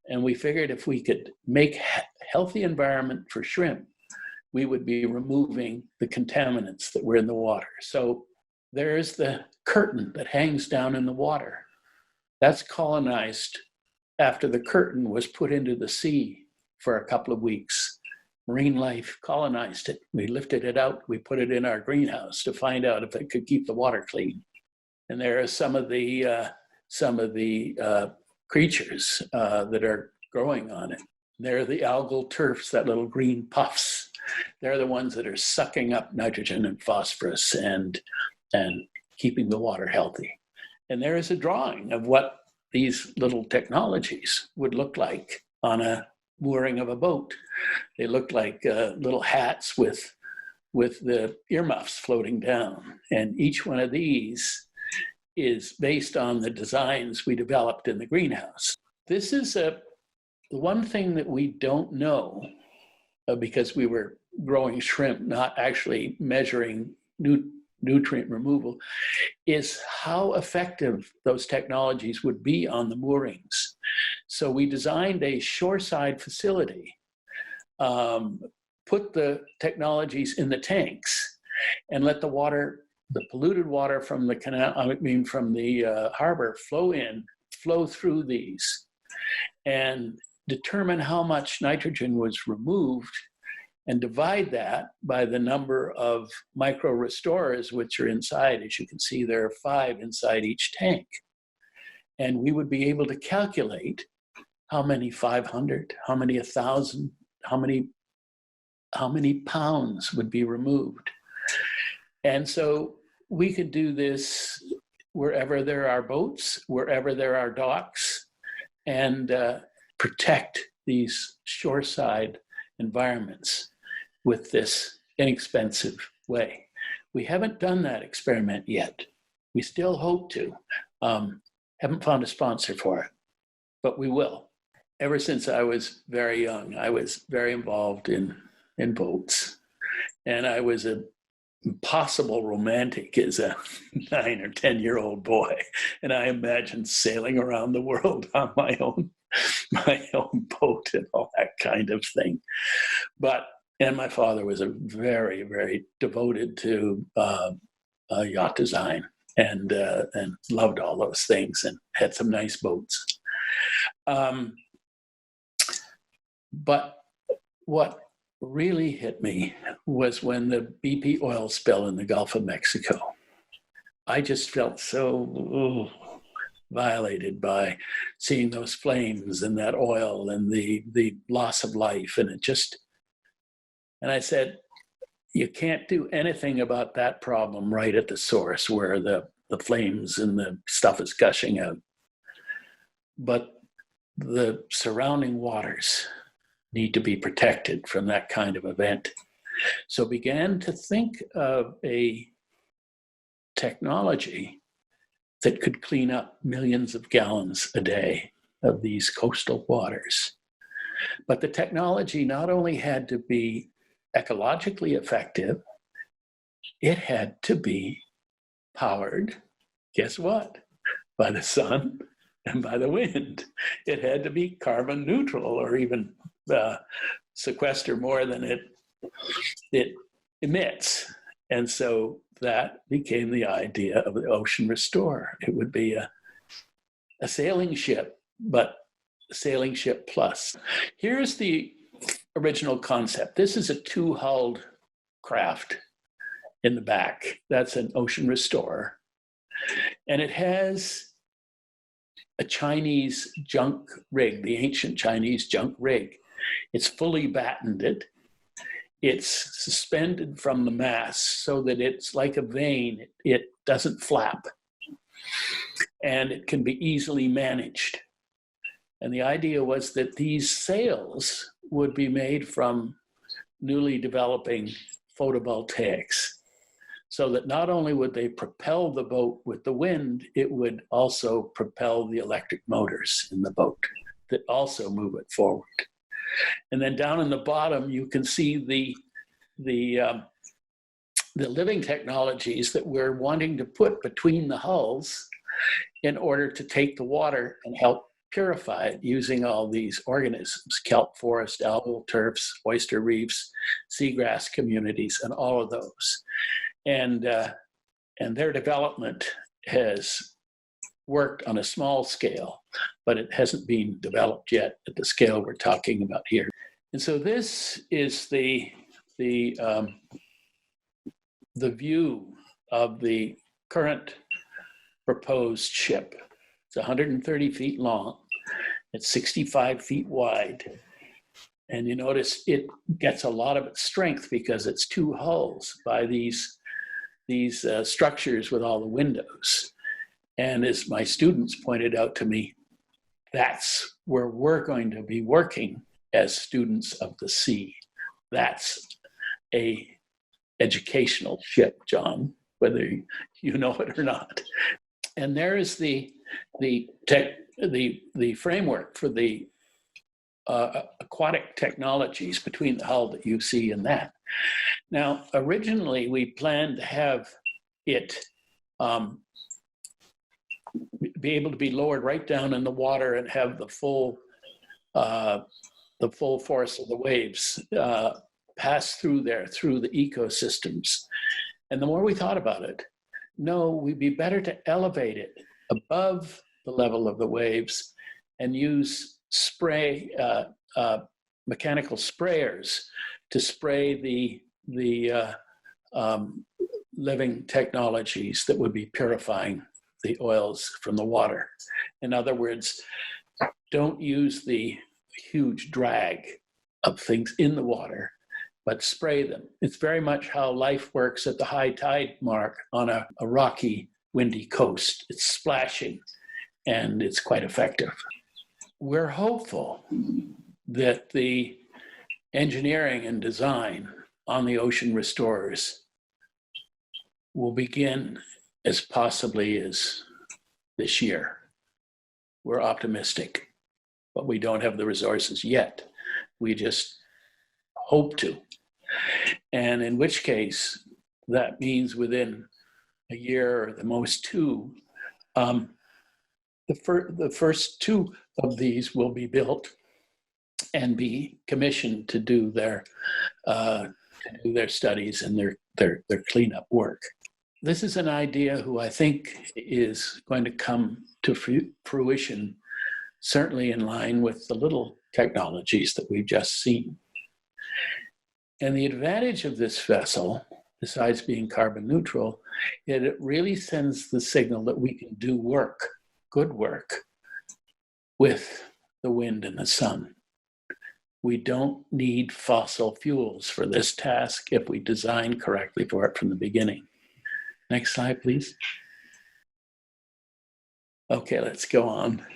Speaker 3: And we figured if we could make a healthy environment for shrimp, we would be removing the contaminants that were in the water. So there's the curtain that hangs down in the water. That's colonized after the curtain was put into the sea for a couple of weeks. Marine life colonized it. We lifted it out. We put it in our greenhouse to find out if it could keep the water clean. And there are some of the creatures that are growing on it. They're the algal turfs, that little green puffs. They're the ones that are sucking up nitrogen and phosphorus and keeping the water healthy. And there is a drawing of what these little technologies would look like on a mooring of a boat. They look like little hats with the earmuffs floating down. And each one of these is based on the designs we developed in the greenhouse. This is the one thing that we don't know because we were growing shrimp, not actually measuring nutrient removal, is how effective those technologies would be on the moorings. So we designed a shoreside facility, put the technologies in the tanks, and let the water, the polluted water from the canal, from the harbor flow through these, and determine how much nitrogen was removed, and divide that by the number of micro restorers which are inside. As you can see, there are 5 inside each tank. And we would be able to calculate how many 500, how many 1,000, how many how many pounds would be removed. And so we could do this wherever there are boats, wherever there are docks, and protect these shoreside environments with this inexpensive way. We haven't done that experiment yet. We still hope to. Haven't found a sponsor for it, but we will. Ever since I was very young, I was very involved in boats. And I was an impossible romantic as a 9 or 10-year-old boy. And I imagined sailing around the world on my own boat and all that kind of thing. And my father was a very, very devoted to yacht design and loved all those things and had some nice boats. But what really hit me was when the BP oil spill in the Gulf of Mexico. I just felt so violated by seeing those flames and that oil and the loss of life. And I said, you can't do anything about that problem right at the source where the flames and the stuff is gushing out. But the surrounding waters need to be protected from that kind of event. So began to think of a technology that could clean up millions of gallons a day of these coastal waters. But the technology not only had to be ecologically effective, it had to be powered, guess what? By the sun and by the wind. It had to be carbon neutral or even sequester more than it emits. And so that became the idea of the Ocean Restorer. It would be a sailing ship, but a sailing ship plus. Here's the original concept. This is a 2-hulled craft in the back. That's an Ocean Restorer. And it has a Chinese junk rig, the ancient Chinese junk rig. It's fully battened. It's suspended from the mast so that it's like a vane. It doesn't flap. And it can be easily managed. And the idea was that these sails would be made from newly developing photovoltaics, so that not only would they propel the boat with the wind, it would also propel the electric motors in the boat that also move it forward. And then down in the bottom, you can see the living technologies that we're wanting to put between the hulls in order to take the water and help purify it using all these organisms, kelp forest, algal turfs, oyster reefs, seagrass communities, and all of those. And their development has worked on a small scale, but it hasn't been developed yet at the scale we're talking about here. And so this is the view of the current proposed ship. It's 130 feet long. It's 65 feet wide. And you notice it gets a lot of its strength because it's 2 hulls by these structures with all the windows. And as my students pointed out to me, that's where we're going to be working as students of the sea. That's a educational ship, John, whether you know it or not. And there is the framework for the aquatic technologies between the hull that you see in that. Now, originally we planned to have it be able to be lowered right down in the water and have the full force of the waves pass through there, through the ecosystems. And the more we thought about it, no, we'd be better to elevate it above the level of the waves and use mechanical sprayers to spray the living technologies that would be purifying the oils from the water. In other words, don't use the huge drag of things in the water. but spray them. It's very much how life works at the high tide mark on a rocky, windy coast. It's splashing, and it's quite effective. We're hopeful that the engineering and design on the ocean restorers will begin as possibly as this year. We're optimistic, but we don't have the resources yet. We just hope to. And in which case, that means within a year or the most two, the first two of these will be built and be commissioned to do their studies and their cleanup work. This is an idea who I think is going to come to fruition, certainly in line with the little technologies that we've just seen. And the advantage of this vessel, besides being carbon neutral, is it really sends the signal that we can do work, good work, with the wind and the sun. We don't need fossil fuels for this task if we design correctly for it from the beginning. Next slide, please. Okay, let's go on.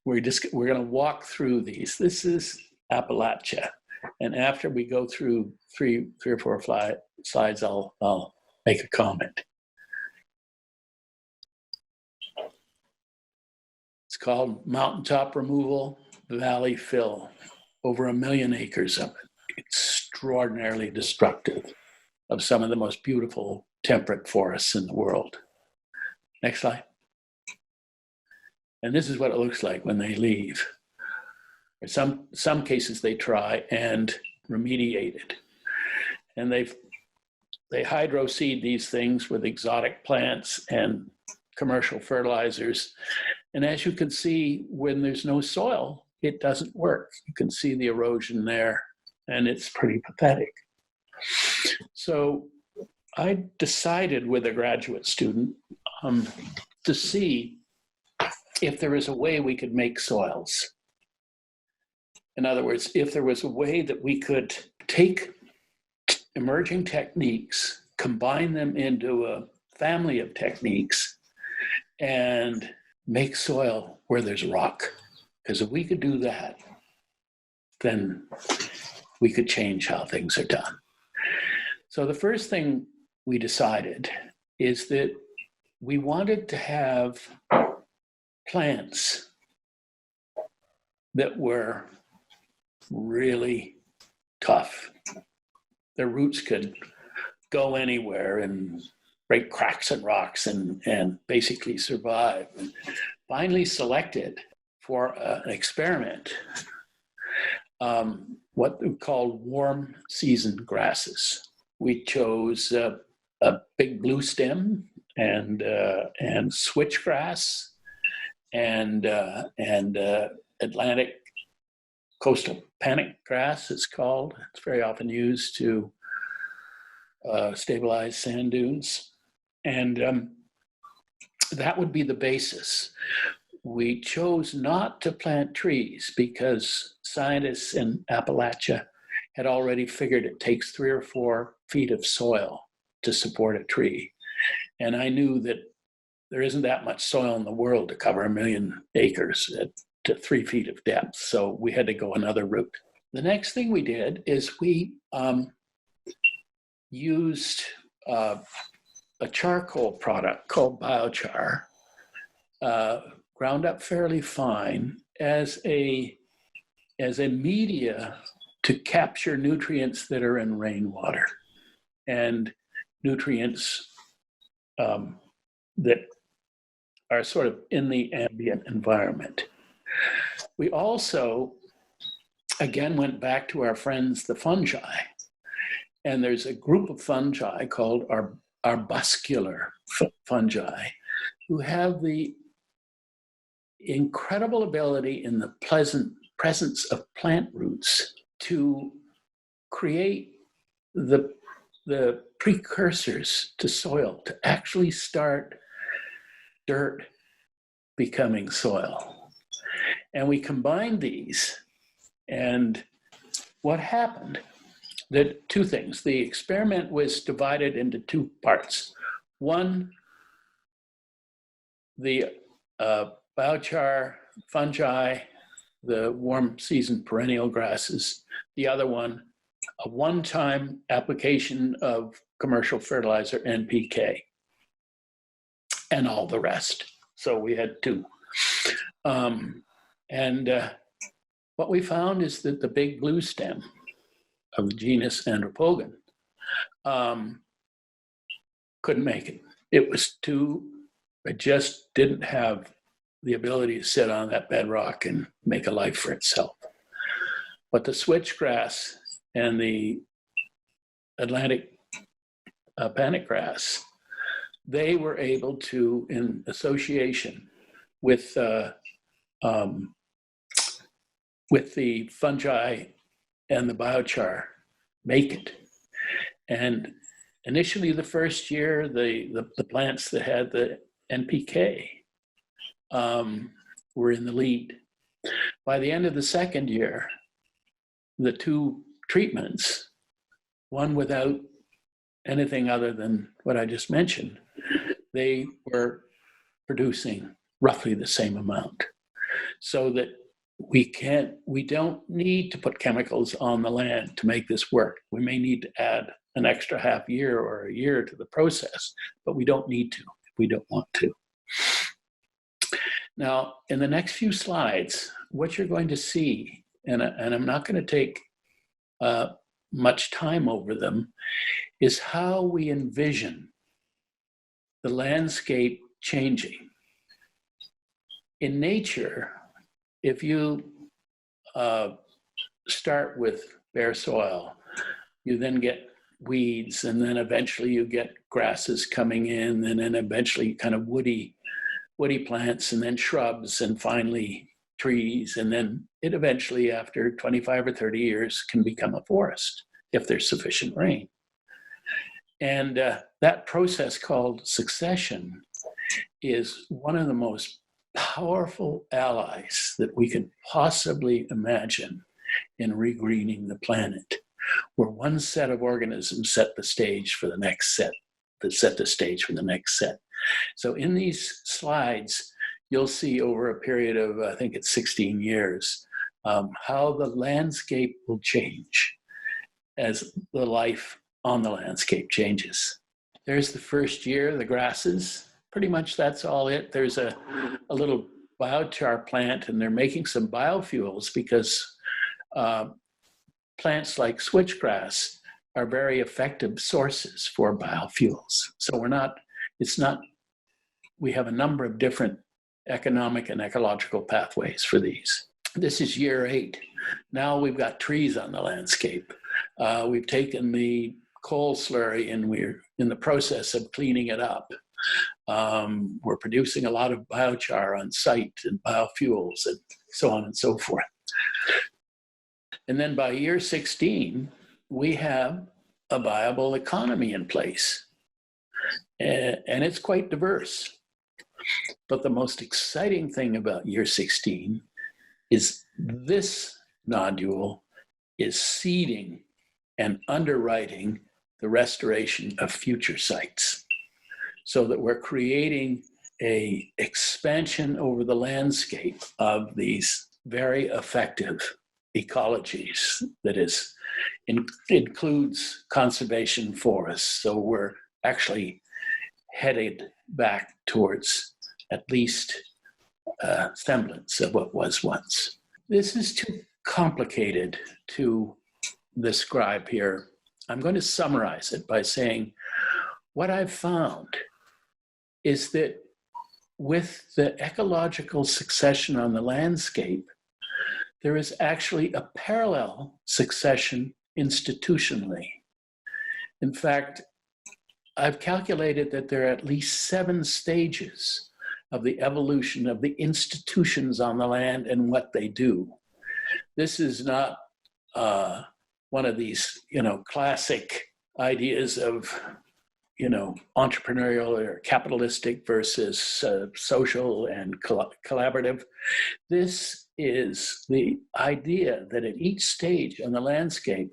Speaker 3: We're going to walk through these. This is Appalachia. And after we go through three or four slides, I'll make a comment. It's called Mountaintop Removal, Valley Fill. Over 1 million acres of it. Extraordinarily destructive of some of the most beautiful temperate forests in the world. Next slide. And this is what it looks like when they leave. In some cases they try and remediate it. And they hydro-seed these things with exotic plants and commercial fertilizers. And as you can see, when there's no soil, it doesn't work. You can see the erosion there, and it's pretty pathetic. So I decided with a graduate student to see if there is a way we could make soils. In other words, if there was a way that we could take emerging techniques, combine them into a family of techniques, and make soil where there's rock. Because if we could do that, then we could change how things are done. So the first thing we decided is that we wanted to have plants that were really tough. Their roots could go anywhere and break cracks in rocks and basically survive. And finally selected for an experiment what we call warm season grasses. We chose a big blue stem and switchgrass and Atlantic coastal panic grass, it's called. It's very often used to stabilize sand dunes. And that would be the basis. We chose not to plant trees because scientists in Appalachia had already figured it takes 3 or 4 feet of soil to support a tree. And I knew that there isn't that much soil in the world to cover 1 million acres to 3 feet of depth. So we had to go another route. The next thing we did is we used a charcoal product called biochar, ground up fairly fine as a media to capture nutrients that are in rainwater and nutrients that are sort of in the ambient environment. We also, again, went back to our friends, the fungi. And there's a group of fungi called arbuscular fungi who have the incredible ability in the pleasant presence of plant roots to create the precursors to soil, to actually start dirt becoming soil. And we combined these, and what happened the two things. The experiment was divided into two parts. One, the biochar fungi, the warm season perennial grasses. The other one, a one-time application of commercial fertilizer, NPK, and all the rest. So we had two. What we found is that the big blue stem of the genus Andropogon couldn't make it. It just didn't have the ability to sit on that bedrock and make a life for itself. But the switchgrass and the Atlantic panic grass, they were able to, in association with the fungi and the biochar, make it. And initially, the first year, the plants that had the NPK were in the lead. By the end of the second year, the two treatments, one without anything other than what I just mentioned, they were producing roughly the same amount. So that we don't need to put chemicals on the land to make this work. We may need to add an extra half year or a year to the process, but we don't need to if we don't want to. Now, in the next few slides, what you're going to see, and I'm not going to take much time over them, is how we envision the landscape changing. In nature, if you start with bare soil, you then get weeds, and then eventually you get grasses coming in, and then eventually kind of woody plants, and then shrubs, and finally trees, and then it eventually, after 25 or 30 years, can become a forest if there's sufficient rain. And that process called succession is one of the most powerful allies that we could possibly imagine in regreening the planet, where one set of organisms set the stage for the next set, that set the stage for the next set. So in these slides, you'll see over a period of, I think it's 16 years, how the landscape will change as the life on the landscape changes. There's the first year, the grasses. Pretty much that's all it. There's a little biochar plant, and they're making some biofuels because plants like switchgrass are very effective sources for biofuels. So we have a number of different economic and ecological pathways for these. This is year 8. Now we've got trees on the landscape. We've taken the coal slurry and we're in the process of cleaning it up. We're producing a lot of biochar on site and biofuels and so on and so forth. And then by year 16, we have a viable economy in place. And it's quite diverse. But the most exciting thing about year 16 is this nodule is seeding and underwriting the restoration of future sites, so that we're creating an expansion over the landscape of these very effective ecologies that includes conservation forests. So we're actually headed back towards at least a semblance of what was once. This is too complicated to describe here. I'm going to summarize it by saying what I've found is that with the ecological succession on the landscape, there is actually a parallel succession institutionally. In fact, I've calculated that there are at least 7 stages of the evolution of the institutions on the land and what they do. This is not one of these, classic ideas of, entrepreneurial or capitalistic versus social and collaborative. This is the idea that at each stage on the landscape,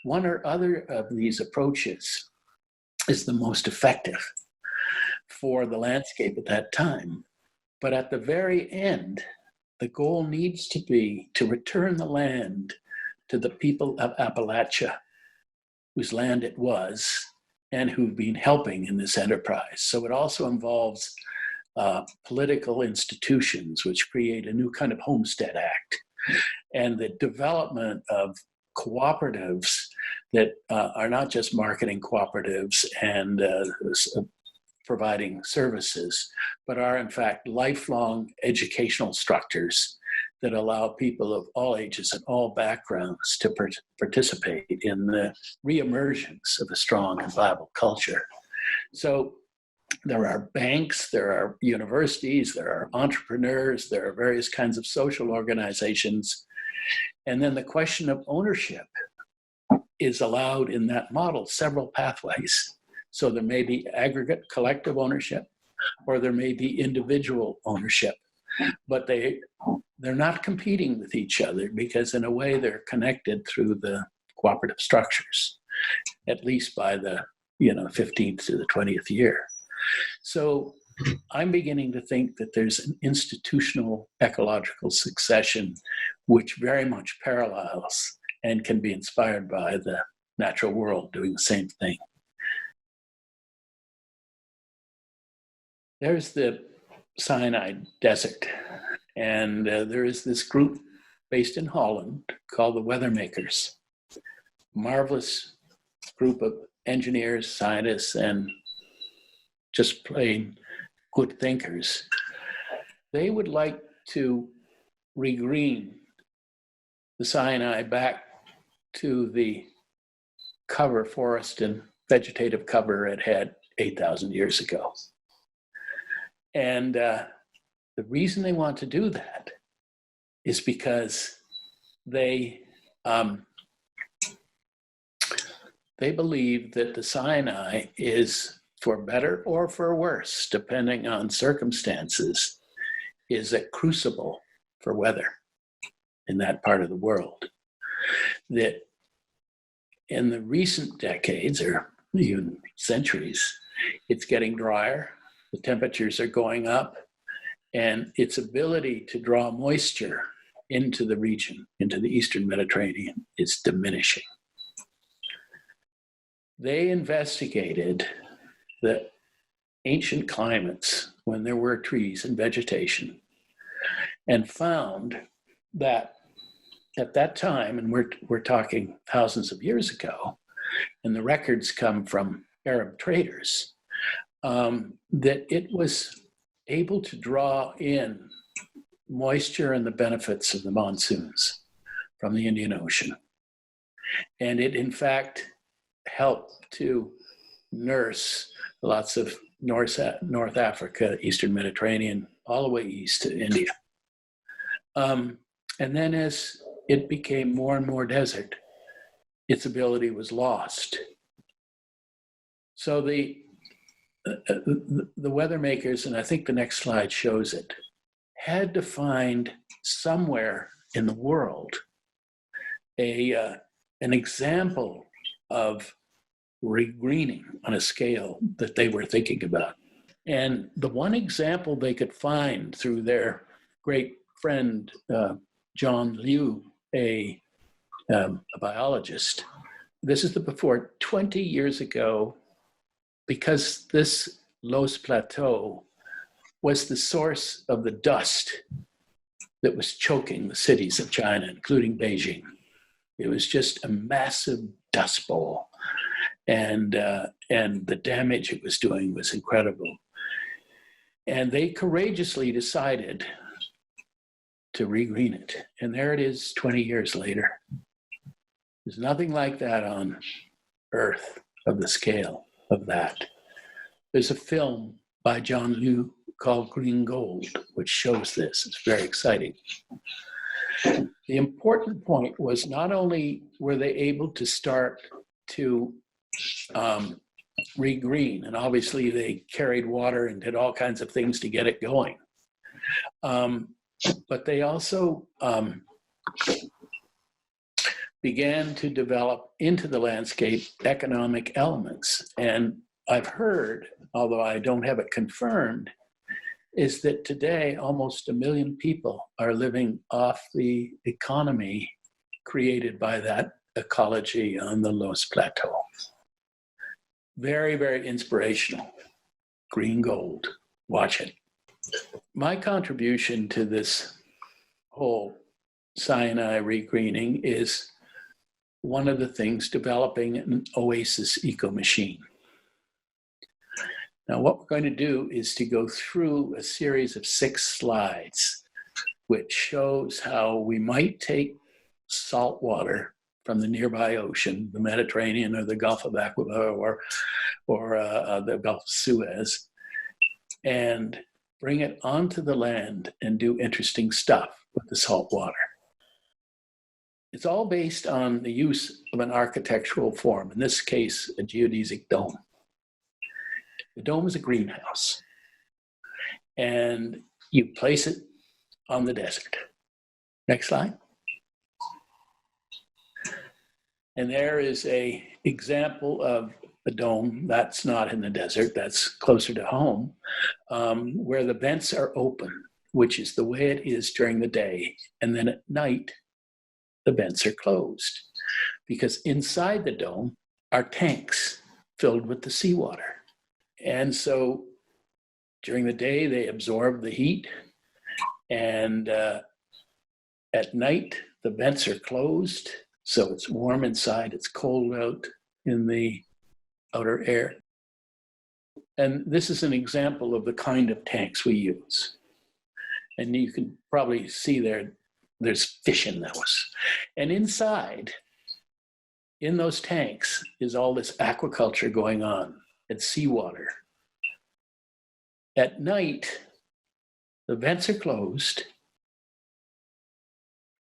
Speaker 3: one or other of these approaches is the most effective for the landscape at that time. But at the very end, the goal needs to be to return the land to the people of Appalachia, whose land it was, and who've been helping in this enterprise. So it also involves political institutions, which create a new kind of Homestead Act, and the development of cooperatives that are not just marketing cooperatives and providing services, but are in fact lifelong educational structures that allow people of all ages and all backgrounds to participate in the re-emergence of a strong and viable culture. So there are banks, there are universities, there are entrepreneurs, there are various kinds of social organizations. And then the question of ownership is allowed in that model, several pathways. So there may be aggregate collective ownership, or there may be individual ownership, but they're not competing with each other, because in a way they're connected through the cooperative structures, at least by the 15th to the 20th year. So I'm beginning to think that there's an institutional ecological succession which very much parallels and can be inspired by the natural world doing the same thing. There's the Sinai Desert, and there is this group based in Holland called the Weathermakers. Marvelous group of engineers, scientists, and just plain good thinkers. They would like to regreen the Sinai back to the cover forest and vegetative cover it had 8,000 years ago. And the reason they want to do that is because they believe that the Sinai is, for better or for worse, depending on circumstances, is a crucible for weather in that part of the world. That in the recent decades, or even centuries, it's getting drier, the temperatures are going up, and its ability to draw moisture into the region, into the Eastern Mediterranean, is diminishing. They investigated the ancient climates when there were trees and vegetation, and found that at that time, and we're talking thousands of years ago, and the records come from Arab traders, that it was able to draw in moisture and the benefits of the monsoons from the Indian Ocean. And it, in fact, helped to nurse lots of North Africa, Eastern Mediterranean, all the way east to India. And then as it became more and more desert, its ability was lost. So the Weathermakers, and I think the next slide shows it, had to find somewhere in the world an example of regreening on a scale that they were thinking about. And the one example they could find through their great friend, John Liu, a biologist, this is the before, 20 years ago, because this Los Plateau was the source of the dust that was choking the cities of China, including Beijing. It was just a massive dust bowl. And the damage it was doing was incredible. And they courageously decided to regreen it. And there it is 20 years later. There's nothing like that on Earth of the scale of that. There's a film by John Liu called Green Gold, which shows this. It's very exciting. The important point was not only were they able to start to regreen, and obviously they carried water and did all kinds of things to get it going, but they also began to develop into the landscape economic elements. And I've heard, although I don't have it confirmed, is that today almost 1 million people are living off the economy created by that ecology on the Loess Plateau. Very, very inspirational. Green gold. Watch it. My contribution to this whole Sinai regreening is one of the things developing an oasis eco-machine. Now, what we're going to do is to go through a series of 6 slides, which shows how we might take salt water from the nearby ocean, the Mediterranean or the Gulf of Aqaba or the Gulf of Suez, and bring it onto the land and do interesting stuff with the salt water. It's all based on the use of an architectural form, in this case, a geodesic dome. The dome is a greenhouse, and you place it on the desert. Next slide. And there is an example of a dome that's not in the desert, that's closer to home, where the vents are open, which is the way it is during the day. And then at night, the vents are closed, because inside the dome are tanks filled with the seawater. And so during the day, they absorb the heat, and at night, the vents are closed, so it's warm inside, it's cold out in the outer air. And this is an example of the kind of tanks we use. And you can probably see there's fish in those. And inside, in those tanks, is all this aquaculture going on. It's seawater. At night, the vents are closed.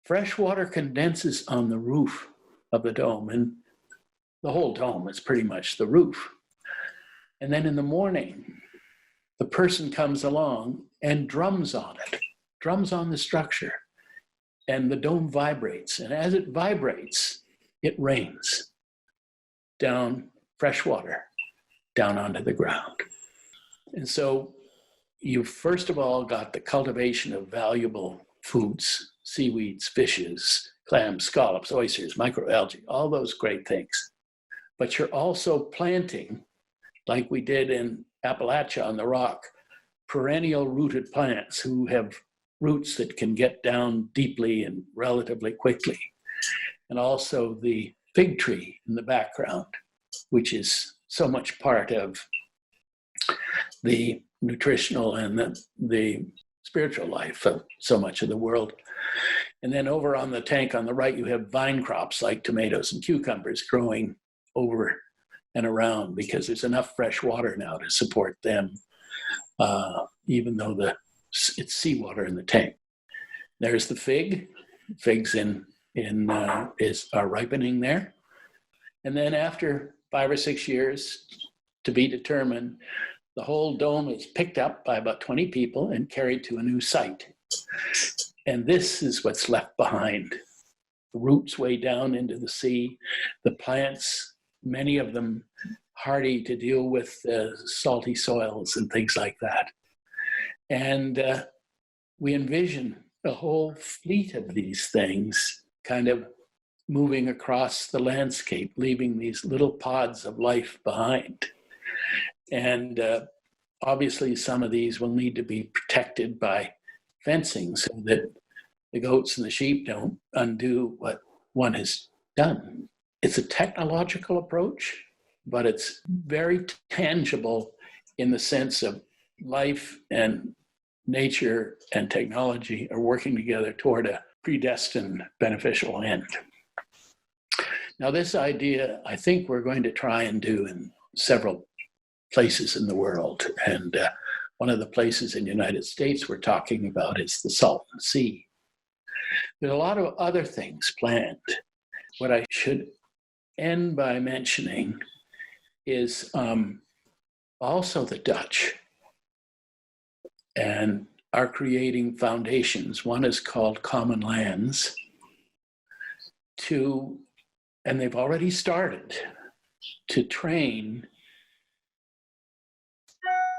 Speaker 3: Fresh water condenses on the roof of the dome, and the whole dome is pretty much the roof. And then in the morning, the person comes along and drums on it, drums on the structure, and the dome vibrates. And as it vibrates, it rains down fresh water down onto the ground. And so you first of all got the cultivation of valuable foods, seaweeds, fishes, clams, scallops, oysters, microalgae, all those great things. But you're also planting, like we did in Appalachia on the rock, perennial rooted plants who have roots that can get down deeply and relatively quickly. And also the fig tree in the background, which is so much part of the nutritional and the spiritual life of so much of the world. And then over on the tank on the right, you have vine crops like tomatoes and cucumbers growing over and around, because there's enough fresh water now to support them, even though it's seawater in the tank. There's the fig. Figs are ripening there. And then after 5 or 6 years, to be determined, the whole dome is picked up by about 20 people and carried to a new site. And this is what's left behind. The roots way down into the sea, the plants, many of them hardy to deal with salty soils and things like that. And we envision a whole fleet of these things kind of moving across the landscape, leaving these little pods of life behind. And obviously some of these will need to be protected by fencing so that the goats and the sheep don't undo what one has done. It's a technological approach, but it's very tangible in the sense of life and nature and technology are working together toward a predestined beneficial end. Now, this idea, I think we're going to try and do in several places in the world. And one of the places in the United States we're talking about is the Salton Sea. There's a lot of other things planned. What I should end by mentioning is also the Dutch and are creating foundations. One is called Common Lands to And they've already started to train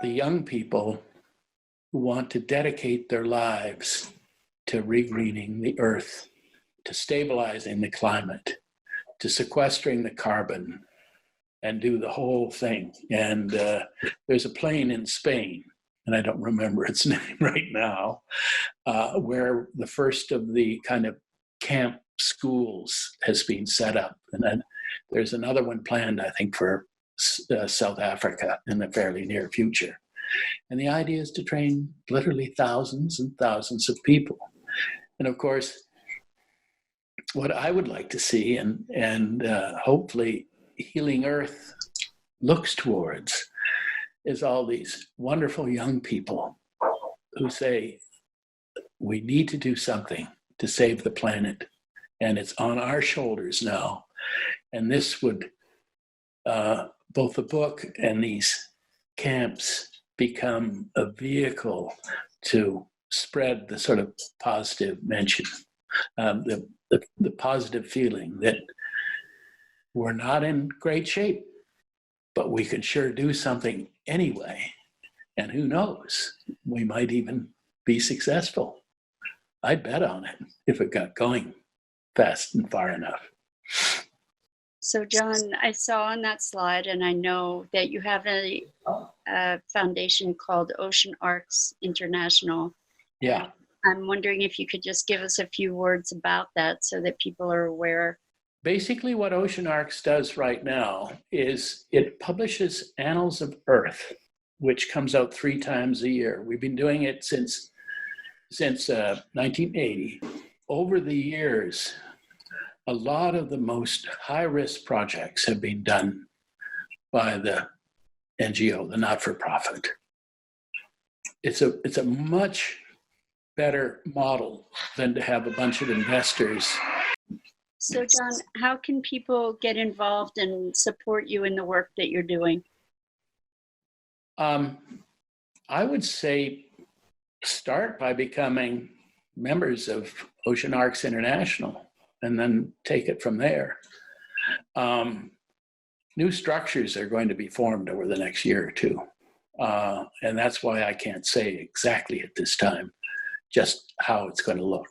Speaker 3: the young people who want to dedicate their lives to regreening the earth, to stabilizing the climate, to sequestering the carbon, and do the whole thing. And there's a plane in Spain, and I don't remember its name right now, where the first of the kind of camp schools has been set up. And then there's another one planned, I think, for South Africa in the fairly near future. And the idea is to train literally thousands and thousands of people. And of course, what I would like to see, and hopefully Healing Earth looks towards, is all these wonderful young people who say, we need to do something to save the planet, and it's on our shoulders now. And this would, both the book and these camps, become a vehicle to spread the sort of positive mention, the positive feeling that we're not in great shape, but we can sure do something anyway. And who knows, we might even be successful. I'd bet on it if it got going fast and far enough.
Speaker 2: So, John, I saw on that slide, and I know that you have a foundation called Ocean Arcs International.
Speaker 3: Yeah.
Speaker 2: I'm wondering if you could just give us a few words about that so that people are aware.
Speaker 3: Basically, what Ocean Arcs does right now is it publishes Annals of Earth, which comes out 3 times a year. We've been doing it since 1980. Over the years, a lot of the most high-risk projects have been done by the NGO, the not-for-profit. It's a much better model than to have a bunch of investors.
Speaker 2: So, John, how can people get involved and support you in the work that you're doing?
Speaker 3: I would say start by becoming members of Ocean Arcs International, and then take it from there. New structures are going to be formed over the next year or two. And that's why I can't say exactly at this time just how it's going to look.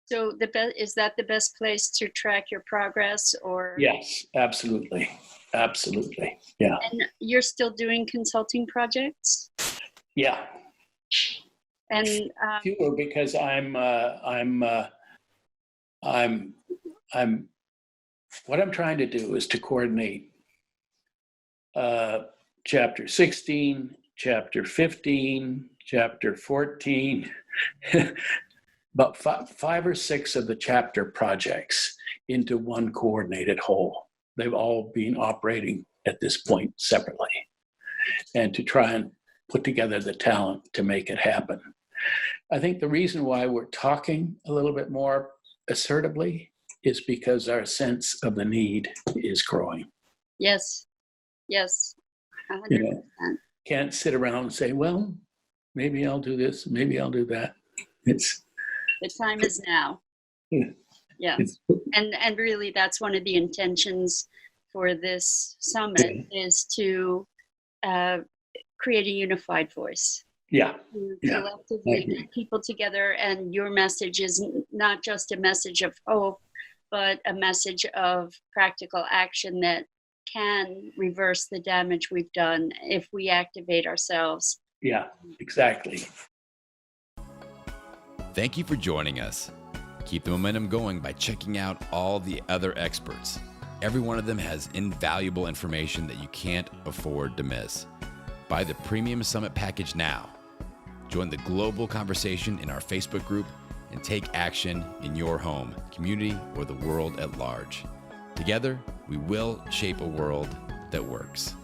Speaker 2: So is that the best place to track your progress, or?
Speaker 3: Yes, absolutely. Absolutely. Yeah.
Speaker 2: And you're still doing consulting projects?
Speaker 3: Yeah.
Speaker 2: And
Speaker 3: fewer, because what I'm trying to do is to coordinate chapter 16, chapter 15, chapter 14, about 5 or 6 of the chapter projects into one coordinated whole. They've all been operating at this point separately, and to try and put together the talent to make it happen. I think the reason why we're talking a little bit more assertively is because our sense of the need is growing.
Speaker 2: Yes, 100%.
Speaker 3: You know, can't sit around and say, well, maybe I'll do this, maybe I'll do that.
Speaker 2: The time is now. Yeah. And really, that's one of the intentions for this summit, is to create a unified voice.
Speaker 3: Yeah.
Speaker 2: To collectively get people together, and your message is not just a message of hope, but a message of practical action that can reverse the damage we've done if we activate ourselves.
Speaker 3: Yeah, exactly.
Speaker 1: Thank you for joining us. Keep the momentum going by checking out all the other experts. Every one of them has invaluable information that you can't afford to miss. Buy the Premium Summit package now. Join the global conversation in our Facebook group and take action in your home, community, or the world at large. Together, we will shape a world that works.